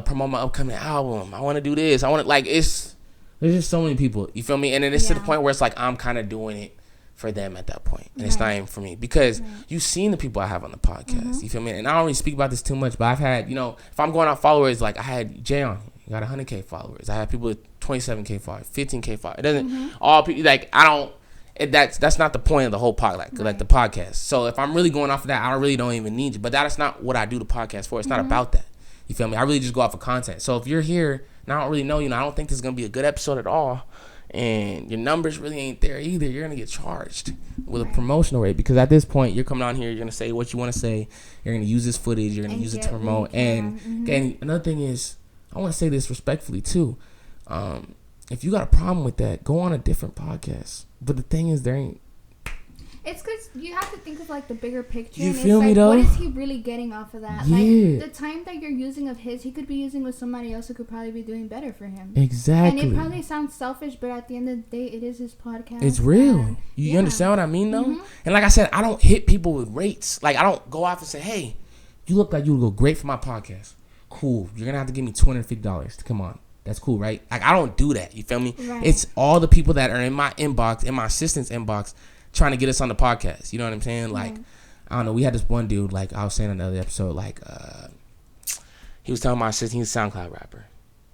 A: promote my upcoming album. I wanna do this. I wanna," like, there's just so many people. You feel me? And then it's to the point where it's like I'm kind of doing it for them at that point, and it's not even for me, because you've seen the people I have on the podcast. You feel me? And I don't really speak about this too much, but I've had, you know, if I'm going off followers, like I had Jay on here. You got 100K followers. I have people with 27K followers, 15K followers. It doesn't all people like. I don't. That's not the point of the whole podcast, like the podcast. So if I'm really going off of that, I really don't even need you. But that's not what I do the podcast for. It's not about that. You feel me? I really just go off of content. So if you're here and I don't really know you, I don't think this is gonna be a good episode at all, and your numbers really ain't there either, you're gonna get charged with a promotional rate, because at this point you're coming on here, you're gonna say what you want to say, you're gonna use this footage, you're gonna use it to promote. And another thing is, I want to say this respectfully too. if you got a problem with that, go on a different podcast. But the thing is, there ain't.
B: It's because you have to think of like the bigger picture.
A: You
B: and
A: feel
B: it's
A: me
B: like,
A: though?
B: what is he really getting off of that?
A: Yeah.
B: Like the time that you're using of his, he could be using with somebody else who could probably be doing better for him.
A: Exactly.
B: And it probably sounds selfish, but at the end of the day, it is his podcast.
A: It's real. You understand what I mean though?
B: Mm-hmm.
A: And like I said, I don't hit people with rates. Like I don't go off and say, hey, you look like you would go great for my podcast. Cool. You're gonna have to give me $250 to come on. That's cool, right? Like I don't do that. You feel me?
B: Right.
A: It's all the people that are in my inbox, in my assistant's inbox, trying to get us on the podcast. You know what I'm saying? Like, I don't know. We had this one dude, like I was saying in another episode, like he was telling my assistant, he's a SoundCloud rapper.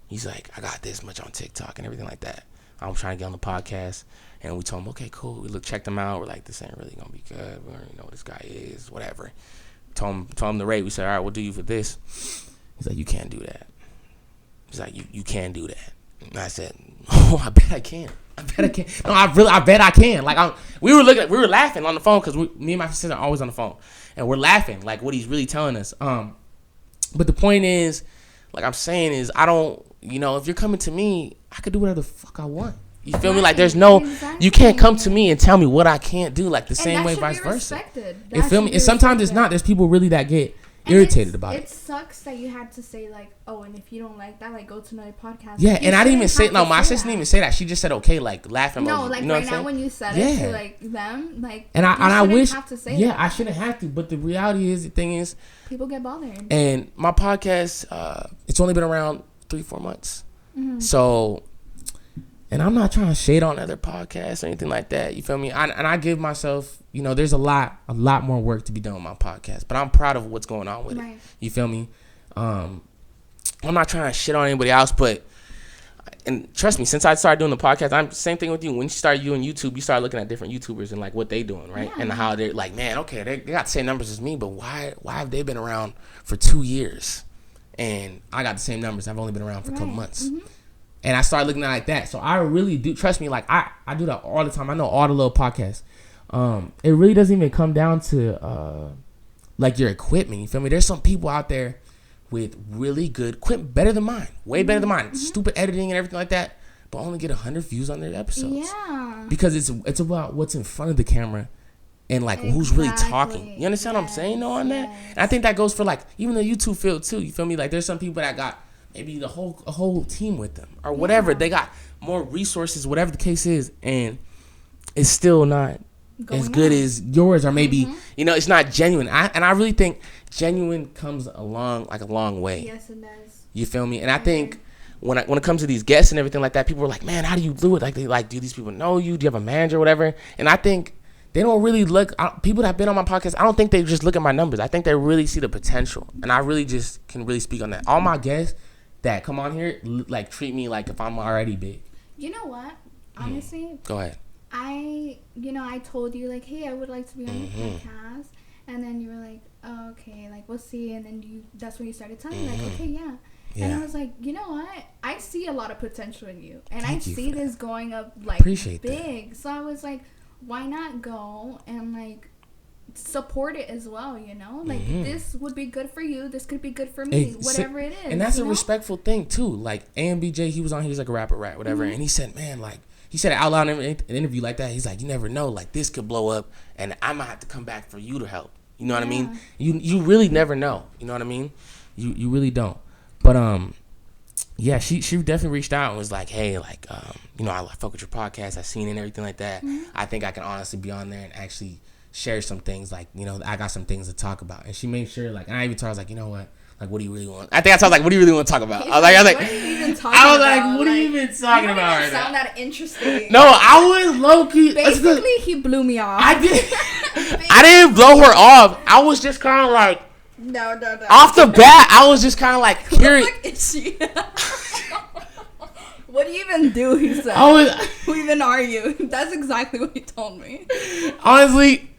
A: He's like, I got this much on TikTok and everything like that. I'm trying to get on the podcast. And we told him, okay, cool. We checked him out. We're like, this ain't really gonna be good. We don't even know what this guy is, whatever. Told him the rate. We said, all right, we'll do you for this. He's like, you can't do that. He's like, you can't do that. And I said, oh, I bet I can. No, I bet I can. Like we were laughing on the phone because me and my sister are always on the phone, and we're laughing like what he's really telling us. But the point is, like I'm saying is, I don't, if you're coming to me, I could do whatever the fuck I want. You feel me? Like there's no, you can't come to me and tell me what I can't do. Like the same way, vice versa. You feel me? And sometimes it's not. There's people really that get irritated about it.
B: It sucks that you had to say like, oh, and if you don't like that, like go to another podcast.
A: Yeah, and I didn't even say no. My sister didn't even say that. She just said okay, like laughing.
B: No, like right now when you said it to like them, like
A: and I wish
B: have to say that.
A: I shouldn't have to. But the reality is, the thing is,
B: people get bothered.
A: And my podcast, it's only been around 3-4 months, so. And I'm not trying to shade on other podcasts or anything like that. You feel me? I give myself, there's a lot more work to be done with my podcast. But I'm proud of what's going on with it. You feel me? I'm not trying to shit on anybody else, but and trust me, since I started doing the podcast, same thing with you. When you start doing YouTube, you start looking at different YouTubers and like what they doing, right? Yeah. And how they're like, man, okay, they got the same numbers as me, but why have they been around for 2 years? And I got the same numbers. I've only been around for a couple months. And I started looking at it like that. So I really do, trust me, like I do that all the time. I know all the little podcasts. It really doesn't even come down to like your equipment. You feel me? There's some people out there with really good equipment, better than mine, way better than mine. Stupid editing and everything like that, but only get 100 views on their episodes. Yeah. Because it's about what's in front of the camera and like who's really talking. You understand what I'm saying though on that? And I think that goes for like even the YouTube field too. You feel me? Like there's some people that got maybe a whole team with them or whatever. They got more resources, whatever the case is, and it's still not as good as yours, or maybe it's not genuine. I really think genuine comes along like a long way.
B: Yes, it does.
A: You feel me? And I think when it comes to these guests and everything like that, people are like, man, how do you do it? Like they like, do these people know you? Do you have a manager or whatever? And I think they don't really look. People that have been on my podcast, I don't think they just look at my numbers. I think they really see the potential, and I really just can really speak on that. All my guests that come on here like treat me like if I'm already big. You know
B: what? Honestly,
A: go ahead.
B: I told you like, hey, I would like to be on the podcast, and then you were like, oh, okay, like we'll see, and then that's when you started telling me like, okay, yeah. And I was like, you know what? I see a lot of potential in you, and I see this going up like big. That. So I was like, why not go and like support it as well, like this would be good for you, this could be good for me, whatever it is,
A: and that's a respectful thing too. Like AMBJ, he was like a rapper rat whatever, and he said, man, like he said it out loud in an interview like that. He's like, you never know, like this could blow up and I might have to come back for you to help, you know what I mean? You really never know, you know what I mean? You really don't. But yeah, she definitely reached out and was like, hey, like I fuck with your podcast, I seen it and everything like that. I think I can honestly be on there and actually share some things, like, I got some things to talk about. And she made sure, like, and I even told her, I was like, you know what? Like, what do you really want? I think I told her, like, what do you really want to talk about? I was like,
B: what are you even talking about?
A: What are you even talking about right now?
B: Sound that interesting.
A: No, I was low-key.
B: Basically, he blew me off.
A: I did. I didn't blow her off. I was just kind of like.
B: No.
A: Off the bat, I was just kind of like curious.
B: Who the fuck is she? What do you even do, he said. Who even are you? That's exactly what he told me.
A: Honestly,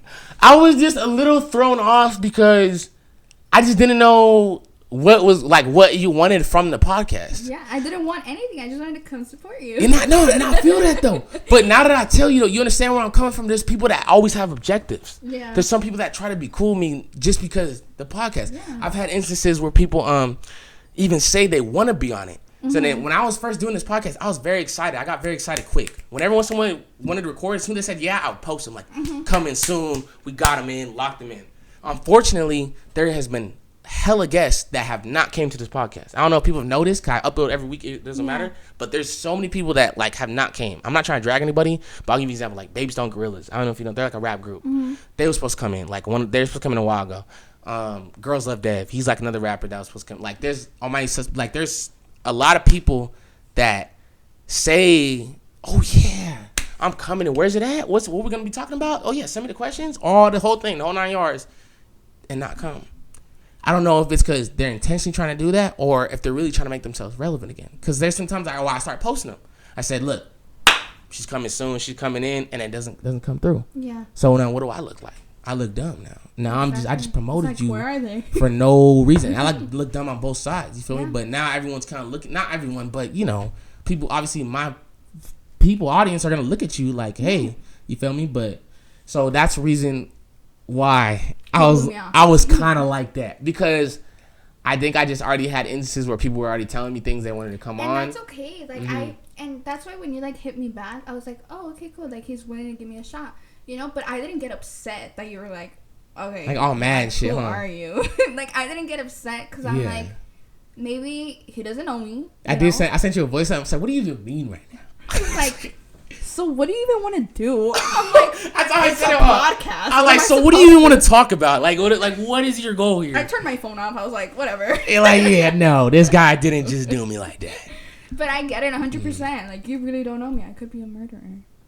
A: I was just a little thrown off because I just didn't know what you wanted from the podcast.
B: Yeah, I didn't want anything. I just wanted to come support you.
A: And I feel that though. But now that I tell you, you understand where I'm coming from. There's people that always have objectives. Yeah. There's some people that try to be cool with me just because the podcast. Yeah. I've had instances where people even say they want to be on it, So then when I was first doing this podcast, I was very excited. I got very excited quick. Whenever someone wanted to record, as soon as they said, yeah, I would post them. Like, coming soon. We got them in, locked them in. Unfortunately, there has been hella guests that have not came to this podcast. I don't know if people have noticed, because I upload every week. It doesn't matter. But there's so many people that, like, have not came. I'm not trying to drag anybody, but I'll give you an example. Like, Baby Stone Gorillas. I don't know if you know. They're like a rap group. They were supposed to come in. Like, they were supposed to come in a while ago. Girls Love Dev. He's like another rapper that was supposed to come. Like, there's a lot of people that say, oh yeah, I'm coming, and where's it at? What we gonna be talking about? Oh yeah, send me the questions, all the whole thing, the whole 9 yards, and not come. I don't know if it's because they're intentionally trying to do that, or if they're really trying to make themselves relevant again. Because there's sometimes I start posting them. I said, look, she's coming soon, she's coming in, and it doesn't come through. Yeah. So now what do I look like? I look dumb now. Now I just promoted you
B: where are they?
A: For no reason. I look dumb on both sides. You feel me? But now everyone's kind of looking. Not everyone, but people. Obviously, my audience are gonna look at you like, hey, you feel me? But so that's the reason why I was kind of like that, because I think I just already had instances where people were already telling me things they wanted to come on.
B: And that's okay. Like and that's why when you like hit me back, I was like, oh, okay, cool. Like he's willing to give me a shot. But I didn't get upset that you were like, okay.
A: Like, all mad and shit,
B: who are you? Like, I didn't get upset because I'm like, maybe he doesn't know me.
A: I sent you a voice. I was like, what do you even mean right now?
B: I was like, so what do you even want to do? I'm like,
A: that's how I said it. Podcast. I'm like, so what do you even want to talk about? Like, what is your goal here?
B: I turned my phone off. I was like, whatever.
A: No, this guy didn't just do me like that.
B: But I get it 100%. Like, you really don't know me. I could be a murderer.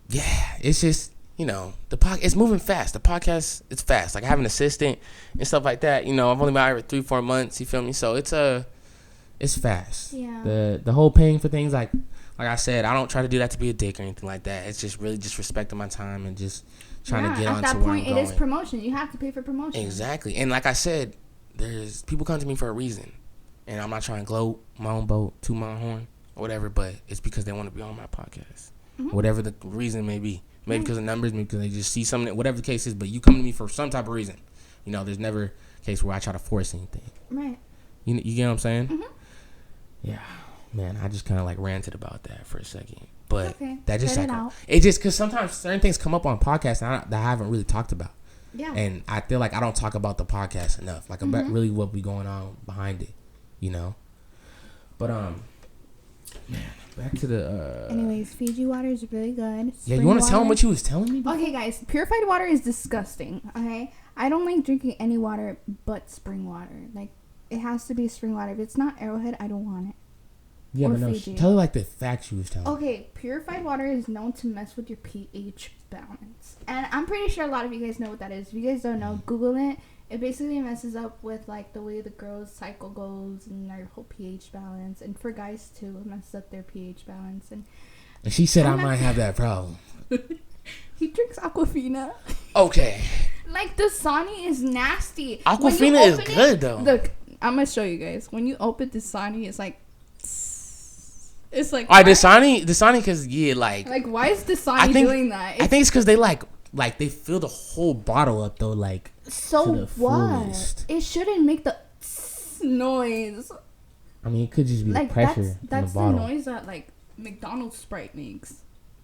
A: Yeah, it's just... the podcast, it's moving fast. The podcast, it's fast. Like, I have an assistant and stuff like that. I've only been out here 3-4 months. You feel me? So it's fast. Yeah. The whole paying for things, like I said, I don't try to do that to be a dick or anything like that. It's just really just respecting my time and just trying to get on to where I'm going. At that point,
B: it is promotion. You have to pay for promotion.
A: Exactly. And like I said, there's people come to me for a reason, and I'm not trying to gloat my own boat, toot my own horn, or whatever. But it's because they want to be on my podcast, whatever the reason may be. Maybe because of numbers, maybe because they just see something, whatever the case is. But you come to me for some type of reason. There's never a case where I try to force anything. Right. You get what I'm saying? Mm-hmm. Yeah. Man, I just kind of like ranted about that for a second. But that just it just because sometimes certain things come up on podcasts that I haven't really talked about. Yeah. And I feel like I don't talk about the podcast enough. Like about really what be going on behind it. But man. Back to the...
B: Anyways, Fiji water is really good.
A: Yeah, you want to tell them what you was telling me?
B: Okay, guys. Purified water is disgusting, okay? I don't like drinking any water but spring water. Like, it has to be spring water. If it's not Arrowhead, I don't want it.
A: Yeah, but no, tell her, like, the facts you was telling me.
B: Okay, purified water is known to mess with your pH balance. And I'm pretty sure a lot of you guys know what that is. If you guys don't know, Google it. It basically messes up with, like, the way the girl's cycle goes and their whole pH balance. And for guys, too, it messes up their pH balance. And
A: she said I might have that problem.
B: He drinks Aquafina.
A: Okay.
B: Like, Dasani is nasty.
A: Aquafina is good, though.
B: Look, I'm going to show you guys. When you open Dasani, it's like... It's like...
A: All right, Dasani, because, like...
B: Like, why is Dasani doing that?
A: I think it's because they, like, they fill the whole bottle up, though, like...
B: So what? It shouldn't make the noise.
A: I mean, it could just be like the pressure
B: that's
A: in the bottle.
B: The noise that like McDonald's Sprite makes.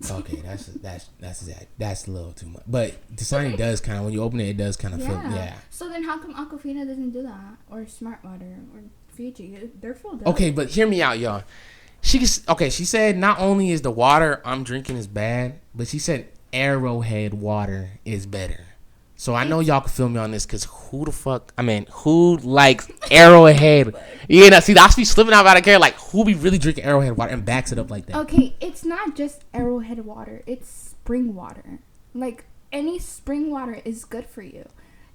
A: Okay, that's a little too much. But Dasani does kind of, when you open it, it does kind of feel. Yeah.
B: So then, how come Aquafina doesn't do that, or Smart Water, or Fiji? They're filled up.
A: Okay, but hear me out, y'all. She said not only is the water I'm drinking is bad, but she said Arrowhead water is better. So I know y'all can feel me on this, because who likes Arrowhead? See, I be slipping out of care. Like, who be really drinking Arrowhead water and backs it up like that?
B: Okay, it's not just Arrowhead water. It's spring water. Like, any spring water is good for you.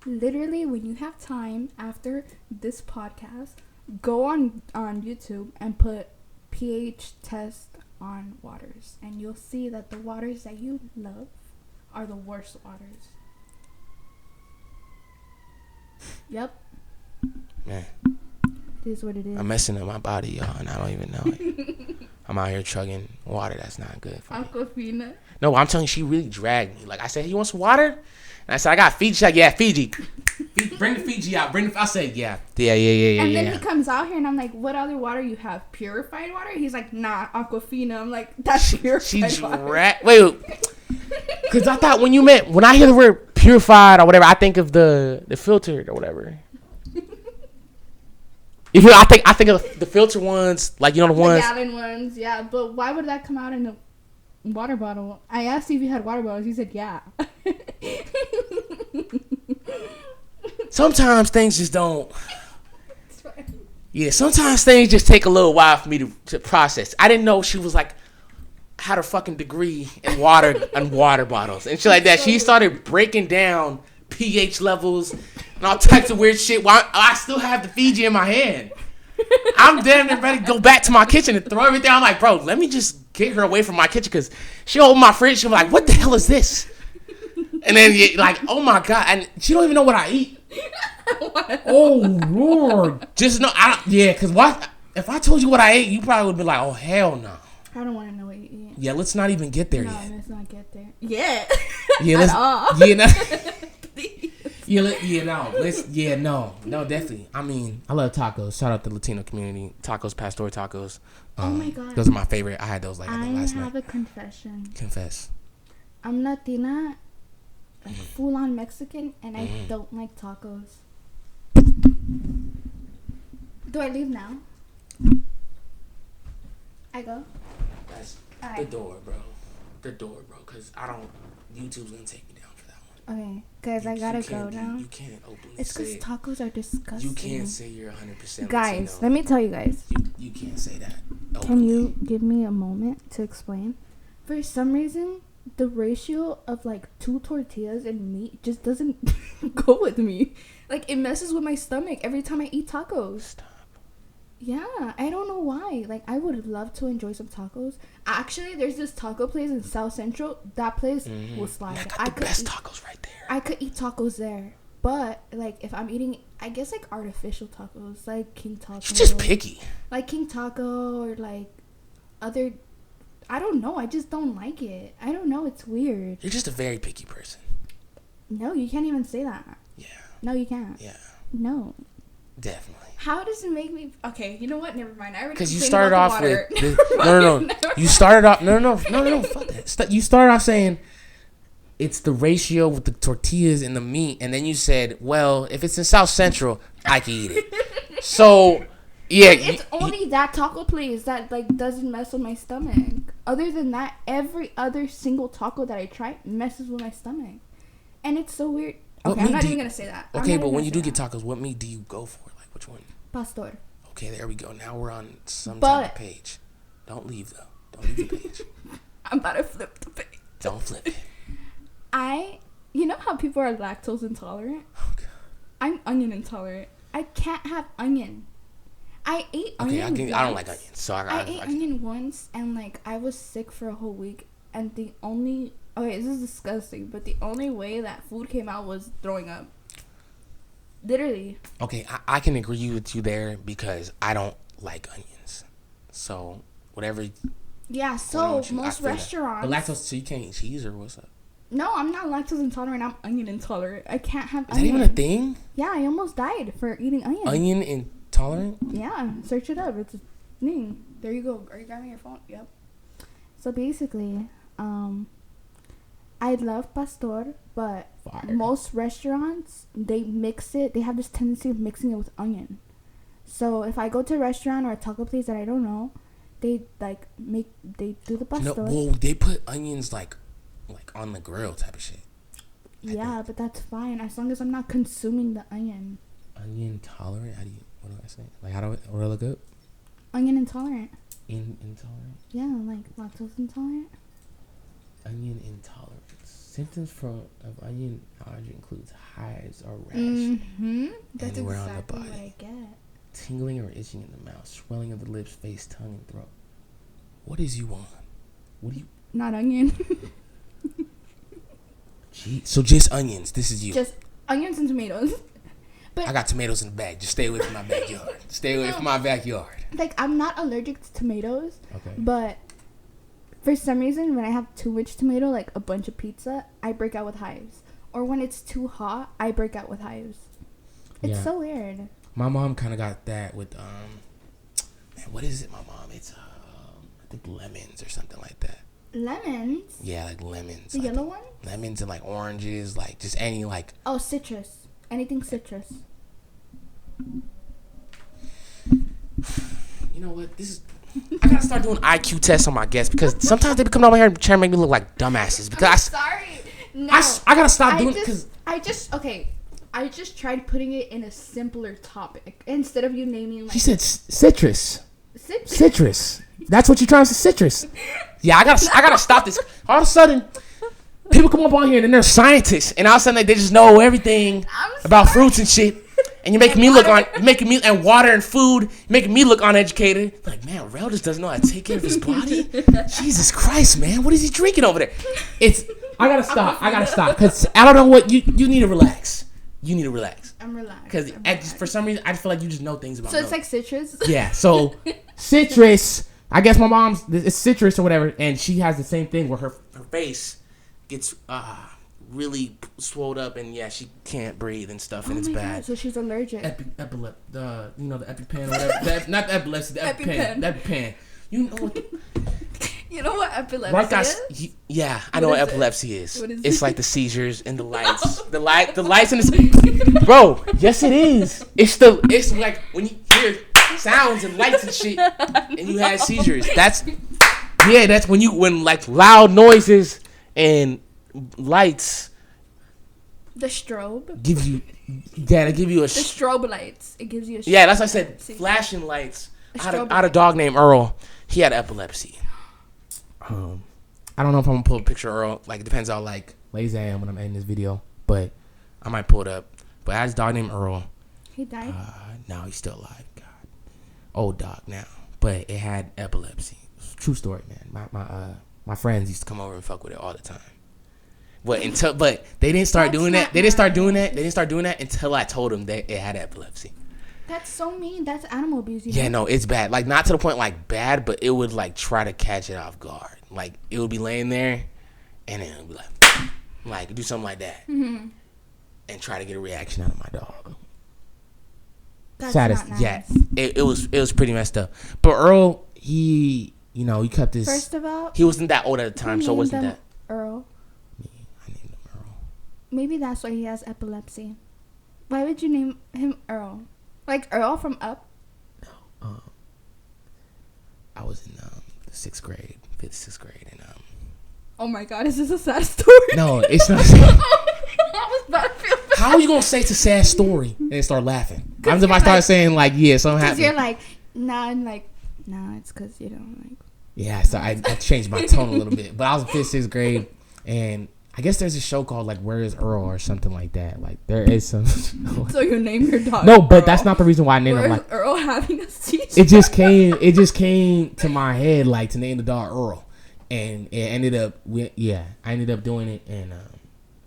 B: Literally, when you have time after this podcast, go on YouTube and put pH test on waters. And you'll see that the waters that you love are the worst waters. Yep.
A: Man.
B: It is what it is.
A: I'm messing up my body, y'all, and I don't even know it. I'm out here chugging water that's not good for me.
B: Aquafina.
A: No, I'm telling you, she really dragged me. Like, I said, hey, you want some water? And I said, I got Fiji. She's like, yeah, Fiji. Bring the Fiji out. I said, yeah.
B: And then he comes out here and I'm like, what other water you have? Purified water? He's like, nah, Aquafina. I'm like, that's purified water.
A: Wait. Because I thought when I hear the word purified or whatever, I think of the filtered or whatever. I think of the filter ones, like, you know, the ones.
B: The gallon ones, yeah. But why would that come out in a water bottle? I asked if you had water bottles. He said, yeah.
A: Sometimes things just don't. Yeah, sometimes things just take a little while for me to process. I didn't know she was like, had a fucking degree in water bottles and shit like that. She started breaking down pH levels and all types of weird shit while I still have the Fiji in my hand. I'm damn near ready to go back to my kitchen and throw everything. I'm like, bro, let me just get her away from my kitchen, because she'll open my fridge. She'll be like, what the hell is this? And then, like, oh my God. And she don't even know what I eat. Oh, Lord. Just know, because if I told you what I ate, you probably would be like, oh, hell no.
B: I don't want to know what you eat.
A: Yeah, let's not even get there yet.
B: No, let's not get there. Yeah.
A: Yeah, let's.
B: At all.
A: Yeah, no. No, definitely. I mean, I love tacos. Shout out the Latino community. Tacos, pastor tacos.
B: Oh my God.
A: Those are my favorite. I had those like last night.
B: I have a confession.
A: Confess.
B: I'm Latina, like full on Mexican, and I don't like tacos. Do I leave now? I go?
A: That's
B: All
A: the
B: right.
A: door, bro. Because YouTube's going to take me down for that one.
B: Okay, because I gotta go now.
A: You can't openly
B: It's because tacos are disgusting.
A: You can't say you're 100%
B: Guys,
A: Latino.
B: let me tell you guys.
A: You can't say that openly.
B: Can you give me a moment to explain? For some reason, the ratio of like 2 tortillas and meat just doesn't go with me. Like, it messes with my stomach every time I eat tacos.
A: Stop.
B: Yeah, I don't know why. Like, I would love to enjoy some tacos. Actually, there's this taco place in South Central. That place will slide.
A: I got the best tacos right there.
B: I could eat tacos there. But, like, if I'm eating, I guess, like, artificial tacos. Like King Taco.
A: You're just picky.
B: Like King Taco or, like, other... I don't know. I just don't like it. I don't know. It's weird.
A: You're just a very picky person.
B: No, you can't even say that.
A: Yeah.
B: No, you can't.
A: Yeah.
B: No.
A: Definitely.
B: How does it make me... Okay, you know what? Never mind. I already
A: Because you started off with... No. You started off... No. Fuck that. You started off saying it's the ratio with the tortillas and the meat. And then you said, well, if it's in South Central, I can eat it. So, yeah.
B: It's only that taco place that, like, doesn't mess with my stomach. Other than that, every other single taco that I try messes with my stomach. And it's so weird. Okay, I'm not even going to say that.
A: Okay, but when you do get tacos, what meat do you go for? Like, which one?
B: Pastor.
A: Okay, there we go. Now we're on some type of page. Don't leave, though. Don't leave the page.
B: I'm about to flip the page.
A: Don't flip it.
B: You know how people are lactose intolerant?
A: Oh, God.
B: I'm onion intolerant. I can't have onion. I ate onion once.
A: I don't like onions. So I
B: ate onion once, and, like, I was sick for a whole week. And the only... Okay, this is disgusting, but the only way that food came out was throwing up. Literally.
A: Okay, I can agree with you there because I don't like onions. So, whatever.
B: Yeah, so most restaurants...
A: But lactose, so you can't eat cheese or what's up?
B: No, I'm not lactose intolerant. I'm onion intolerant. I can't have
A: onion.
B: Is
A: that even a thing?
B: Yeah, I almost died for eating onion.
A: Onion intolerant?
B: Yeah, search it up. It's a thing. There you go. Are you grabbing your phone? Yep. So basically, I love pastor, but most restaurants, they mix it. They have this tendency of mixing it with onion. So if I go to a restaurant or a taco place that I don't know, they they do the pastor.
A: No, well, they put onions like on the grill type of shit.
B: Yeah, but that's fine as long as I'm not consuming the onion.
A: Onion tolerant? What do I say? Like, what do I look up?
B: Onion intolerant.
A: Intolerant?
B: Yeah, like lactose intolerant.
A: Onion intolerance. Symptoms of onion allergy includes hives or rash
B: That's
A: anywhere
B: exactly
A: on the body.
B: What I get.
A: Tingling or itching in the mouth, swelling of the lips, face, tongue, and throat. What is you on? What do you?
B: Not onion.
A: Gee, so just onions. This is you.
B: Just onions and tomatoes. But
A: I got tomatoes in the bag. Just stay away from my backyard. Stay away from my backyard.
B: Like, I'm not allergic to tomatoes.
A: Okay.
B: But for some reason, when I have too much tomato, like a bunch of pizza, I break out with hives. Or when it's too hot, I break out with hives. It's so weird.
A: My mom kind of got that with man, what is it? My mom, it's I think lemons or something like that.
B: Lemons?
A: Yeah, like lemons.
B: The
A: like
B: yellow one?
A: Lemons and like oranges, like just any like.
B: Oh, citrus. Anything citrus.
A: You know what? This is. I gotta start doing IQ tests on my guests because sometimes they be coming over here and trying to make me look like dumbasses. Because
B: I'm sorry. No.
A: I gotta stop doing it because
B: I just tried putting it in a simpler topic instead of you naming like.
A: She said citrus.
B: Citrus.
A: That's what you're trying to say, citrus. Yeah, I gotta stop this. All of a sudden, people come up on here and they're scientists, and all of a sudden they just know everything about fruits and shit. And you're making me look and water and food, making me look uneducated. Like, man, Rel just doesn't know how to take care of his body. Jesus Christ, man, what is he drinking over there? I gotta stop, because I don't know what you need to relax. You need to relax.
B: I'm relaxed.
A: Because for some reason, I just feel like you just know things about.
B: So it's like citrus.
A: Yeah. So citrus. I guess my mom's it's citrus or whatever, and she has the same thing where her face gets really swelled up, and yeah, she can't breathe and stuff, and it's bad. God,
B: so she's allergic.
A: The EpiPen, or whatever. Not the epilepsy, the EpiPen. The EpiPen. You know what?
B: You know what epilepsy is?
A: Yeah, I know what epilepsy is.
B: What is
A: it's like the seizures and the lights. The lights and the bro. Yes, it is. It's like when you hear sounds and lights and shit, and you have seizures. That's when like loud noises and lights.
B: The strobe
A: give you the
B: strobe lights. It gives you a
A: yeah. That's what I said. Flashing lights. I had a dog named Earl. He had epilepsy. I don't know if I'm gonna pull a picture of Earl. Like, it depends how like lazy I am when I'm editing this video, but I might pull it up. But I had a dog named Earl.
B: He died.
A: No, he's still alive. God, old dog now, but it had epilepsy. True story, man. My friends used to come over and fuck with it all the time. But they didn't start doing that. They didn't start doing that until I told them that it had epilepsy.
B: That's so mean. That's animal abuse.
A: Yeah, no, it's bad. Like, not to the point like bad, but it would like try to catch it off guard. Like, it would be laying there, and then it would be like do something like that, and try to get a reaction out of my dog.
B: That's
A: Saddest,
B: not nice.
A: Yeah. It was pretty messed up. But Earl, he kept his.
B: First of all,
A: he wasn't that old at the time, so wasn't that
B: Earl?
A: Me, I named him Earl.
B: Maybe that's why he has epilepsy. Why would you name him Earl? Like Earl from Up?
A: No. I was in the 6th grade, 6th grade, and
B: Oh my God, is this a sad story?
A: No, it's not.
B: I was about to feel bad.
A: How are you gonna say it's a sad story and then start laughing? I'm if I start saying like, yeah, something happened.
B: Because you're like, nah, I'm like, nah, it's because you don't like.
A: Yeah, so I changed my tone a little bit, but I was in 5th, 6th grade, and I guess there's a show called like Where Is Earl or something like that. Like, there is some.
B: So you name your dog?
A: No, but
B: Earl.
A: That's not the reason why I named him. Like,
B: Earl having a seizure.
A: It just came to my head like to name the dog Earl, and it ended up I ended up doing it, and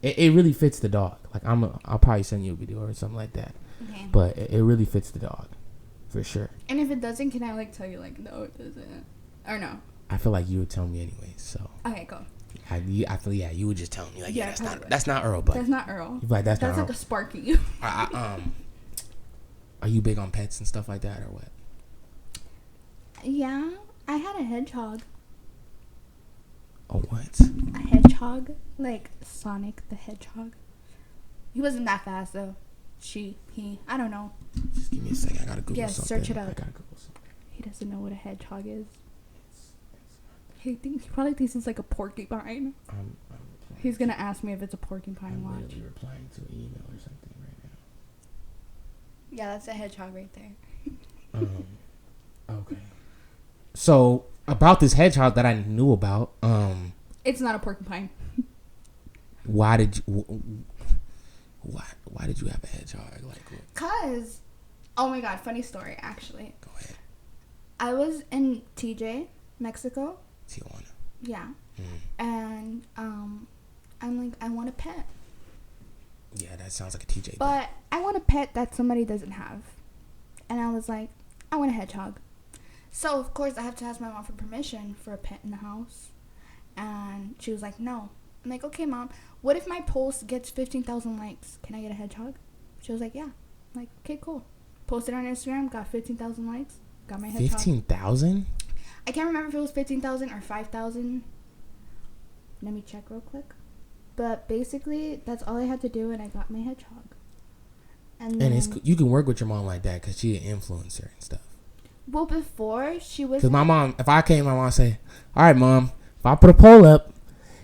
A: it really fits the dog. Like, I'll probably send you a video or something like that.
B: Okay.
A: But it really fits the dog, for sure.
B: And if it doesn't, can I like tell you like no, it doesn't, or no?
A: I feel like you would tell me anyway. So.
B: Okay, go.
A: I feel you would just tell me like that's not Earl,
B: but that's not Earl.
A: You're like that's not
B: like
A: Earl.
B: A Sparky.
A: Are you big on pets and stuff like that or what?
B: Yeah, I had a hedgehog.
A: Oh, what?
B: A hedgehog, like Sonic the Hedgehog. He wasn't that fast though. He, I don't know.
A: Just give me a second. I gotta Google something.
B: Search it up.
A: I gotta Google something.
B: He doesn't know what a hedgehog is. He probably thinks it's like a porcupine. He's gonna ask me if it's a porcupine.
A: I'm literally replying to an email or something right now.
B: Yeah, that's a hedgehog right there.
A: Okay. So about this hedgehog that I knew about,
B: it's not a porcupine.
A: Why did you have a hedgehog? Like,
B: cause, oh my God, funny story actually.
A: Go ahead.
B: I was in TJ, Mexico.
A: Tijuana.
B: Yeah. And I'm like, I want a pet.
A: Yeah, that sounds like a TJ.
B: But I want a pet that somebody doesn't have. And I was like, I want a hedgehog. So of course I have to ask my mom for permission for a pet in the house. And she was like, no. I'm like, okay, Mom. What if my post gets 15,000 likes? Can I get a hedgehog? She was like, yeah. Like, okay, cool. Posted on Instagram, got 15,000 likes, got my hedgehog.
A: 15,000?
B: I can't remember if it was 15,000 or 5,000. Let me check real quick. But basically, that's all I had to do, and I got my hedgehog. And
A: it's you can work with your mom like that because she's an influencer and stuff.
B: Well, before she was.
A: Because my mom, if I came, my mom say, "All right, mom, if I put a poll up,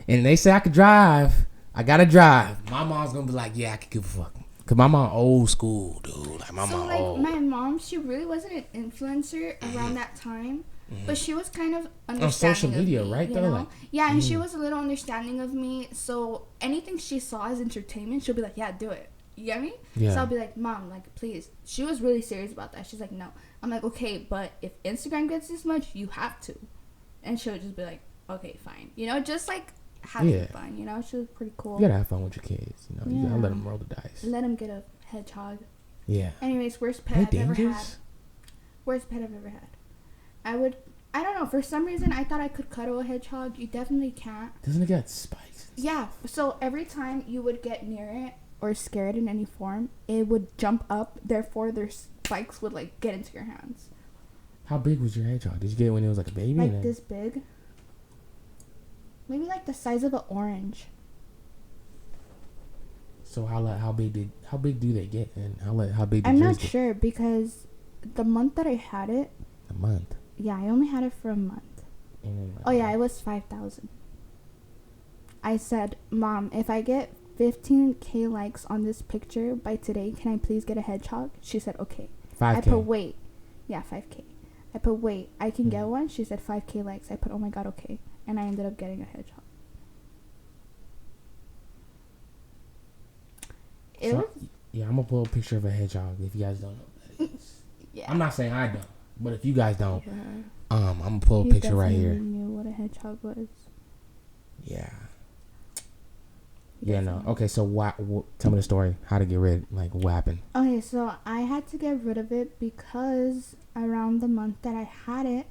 A: and they say I could drive, I gotta drive." My mom's gonna be like, "Yeah, I could give a fuck." Cause my mom old school, dude. Like my mom old.
B: My mom, she really wasn't an influencer around that time. But she was kind of understanding on social media,
A: of me, right?
B: You know? Yeah, and she was a little understanding of me. So anything she saw as entertainment, she'll be like, "Yeah, do it." You get me? Yeah. So I'll be like, "Mom, like, please." She was really serious about that. She's like, "No." I'm like, "Okay, but if Instagram gets this much, you have to." And she'll just be like, "Okay, fine." You know, just like having fun. You know, she was pretty cool.
A: You gotta have fun with your kids. You know, you gotta let them roll the dice.
B: Let them get a hedgehog.
A: Yeah.
B: Anyways, worst pet I've ever had. Worst pet I've ever had. I don't know, for some reason I thought I could cuddle a hedgehog. You definitely can't.
A: Doesn't it get spikes?
B: Yeah, so every time you would get near it or scared in any form, it would jump up, therefore their spikes would like get into your hands.
A: How big was your hedgehog? Did you get it when it was like a baby?
B: Like this big. Maybe like the size of an orange.
A: So how big do they get, and how big?
B: I'm not sure because the month that I had it.
A: A month.
B: Yeah, I only had it for a month. It was 5,000. I said, "Mom, if I get 15K likes on this picture by today, can I please get a hedgehog?" She said, "Okay."
A: 5K.
B: I put wait. Yeah, 5K. I put wait. I can get one. She said 5K likes. I put oh my god, okay, and I ended up getting a hedgehog.
A: I'm gonna pull a picture of a hedgehog if you guys don't know what that is.
B: Yeah.
A: I'm not saying I don't. But if you guys don't, I'm gonna pull a picture right here.
B: Knew what a hedgehog was.
A: Yeah. Yeah. No. Okay. So tell me the story. How to get rid? Like what happened?
B: Okay. So I had to get rid of it because around the month that I had it,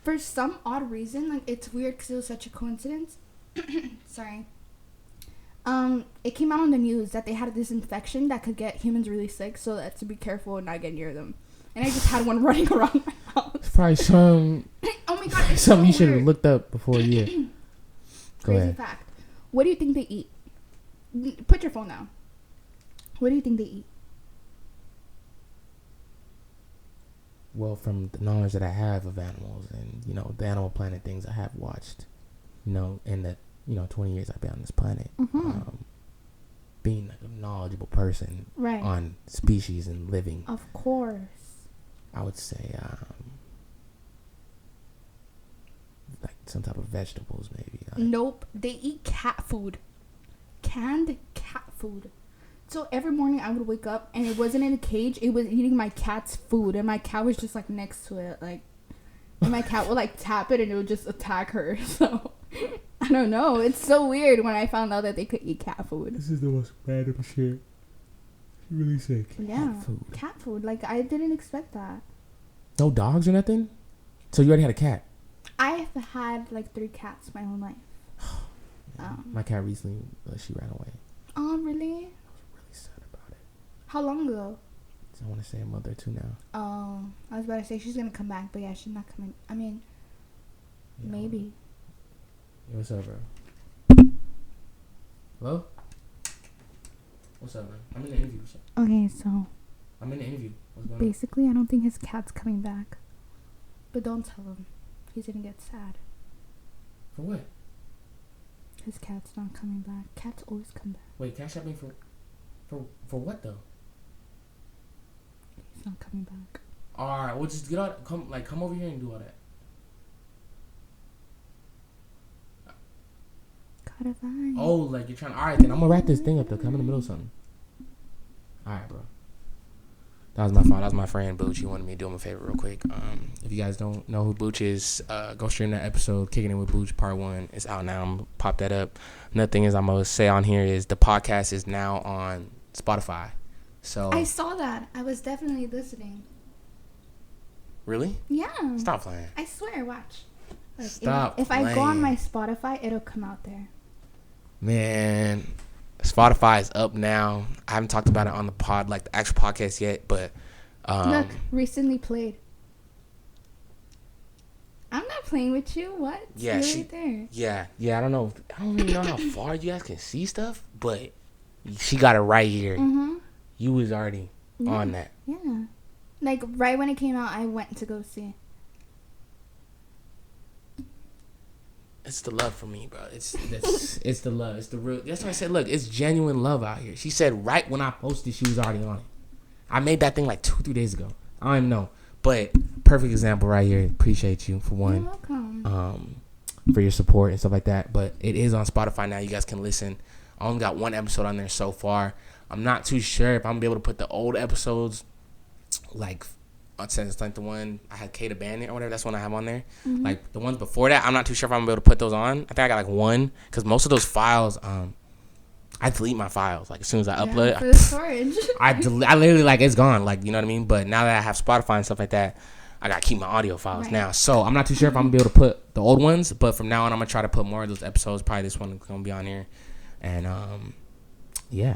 B: for some odd reason, like it's weird because it was such a coincidence. Sorry. It came out on the news that they had this infection that could get humans really sick, so that to be careful and not get near them. And I just had one running around my house.
A: It's probably some.
B: Oh my god! It's
A: something you should have looked up before you.
B: Crazy fact. What do you think they eat? Put your phone down. What do you think they eat?
A: Well, from the knowledge that I have of animals and the Animal Planet things I have watched, in the 20 years I've been on this planet, being like a knowledgeable person on species and living.
B: Of course.
A: I would say like some type of vegetables maybe.
B: Nope. They eat cat food. Canned cat food. So every morning I would wake up and it wasn't in a cage. It was eating my cat's food. And my cat was just like next to it. Like, and my cat would like tap it and it would just attack her. So I don't know. It's so weird when I found out that they could eat cat food.
A: This is the most random shit. Really sick.
B: Yeah. Cat food. Like, I didn't expect that.
A: No dogs or nothing? So you already had a cat?
B: I've had like 3 cats my whole life.
A: My cat recently, she ran away.
B: Oh, really?
A: I was really sad about it.
B: How long ago?
A: I want to say a month or 2 now.
B: Oh, I was about to say she's going to come back, but yeah, she's not coming. I mean, maybe.
A: Yo, what's up, bro? Hello? What's up, man? I'm in the interview. What's up?
B: Okay, so.
A: I'm in the interview. What's going
B: basically, I don't think his cat's coming back. But don't tell him. He's gonna get sad.
A: For what?
B: His cat's not coming back. Cats always come back.
A: Wait, cash out me for what though?
B: He's not coming back.
A: Alright, we'll just get out. Come over here and do all that.
B: Gotta find.
A: Oh, like you're trying. All right, then I'm gonna wrap this thing up though. 'Cause I'm in the middle of something. All right, bro. That was my fault. That was my friend Booch. He wanted me to do him a favor real quick. If you guys don't know who Booch is, go stream that episode, Kicking It With Booch Part 1. It's out now. I'm gonna pop that up. Another thing is I'm gonna say on here is the podcast is now on Spotify. So
B: I saw that. I was definitely listening.
A: Really?
B: Yeah.
A: Stop playing.
B: I swear. Watch. Like, if
A: playing.
B: I go on my Spotify, it'll come out there.
A: Man, Spotify is up now. I haven't talked about it on the pod, like the actual podcast yet, but
B: look, recently played. I'm not playing with you. What?
A: Yeah,
B: you're right there.
A: Yeah. I don't even know how far you guys can see stuff, but she got it right here.
B: Mm-hmm.
A: You was already on that.
B: Yeah. Like, right when it came out, I went to go see.
A: It's the love for me, bro. It's the love. It's the real. That's why I said, look, it's genuine love out here. She said right when I posted, she was already on it. I made that thing like 2-3 days ago. I don't even know. But perfect example right here. Appreciate you for one.
B: You're welcome.
A: For your support and stuff like that. But it is on Spotify now. You guys can listen. I only got 1 episode on there so far. I'm not too sure if I'm gonna be able to put the old episodes, like since like the one I had Kata Bandit or whatever. That's one I have on there.
B: Mm-hmm.
A: Like the ones before that, I'm not too sure if I'm gonna be able to put those on. I think I got like 1 because most of those files, I delete my files like as soon as I upload
B: for the storage.
A: I literally like it's gone, like, you know what I mean. But now that I have Spotify and stuff like that, I gotta keep my audio files now. So I'm not too sure if I'm gonna be able to put the old ones, but from now on I'm gonna try to put more of those episodes. Probably this one is gonna be on here, and yeah.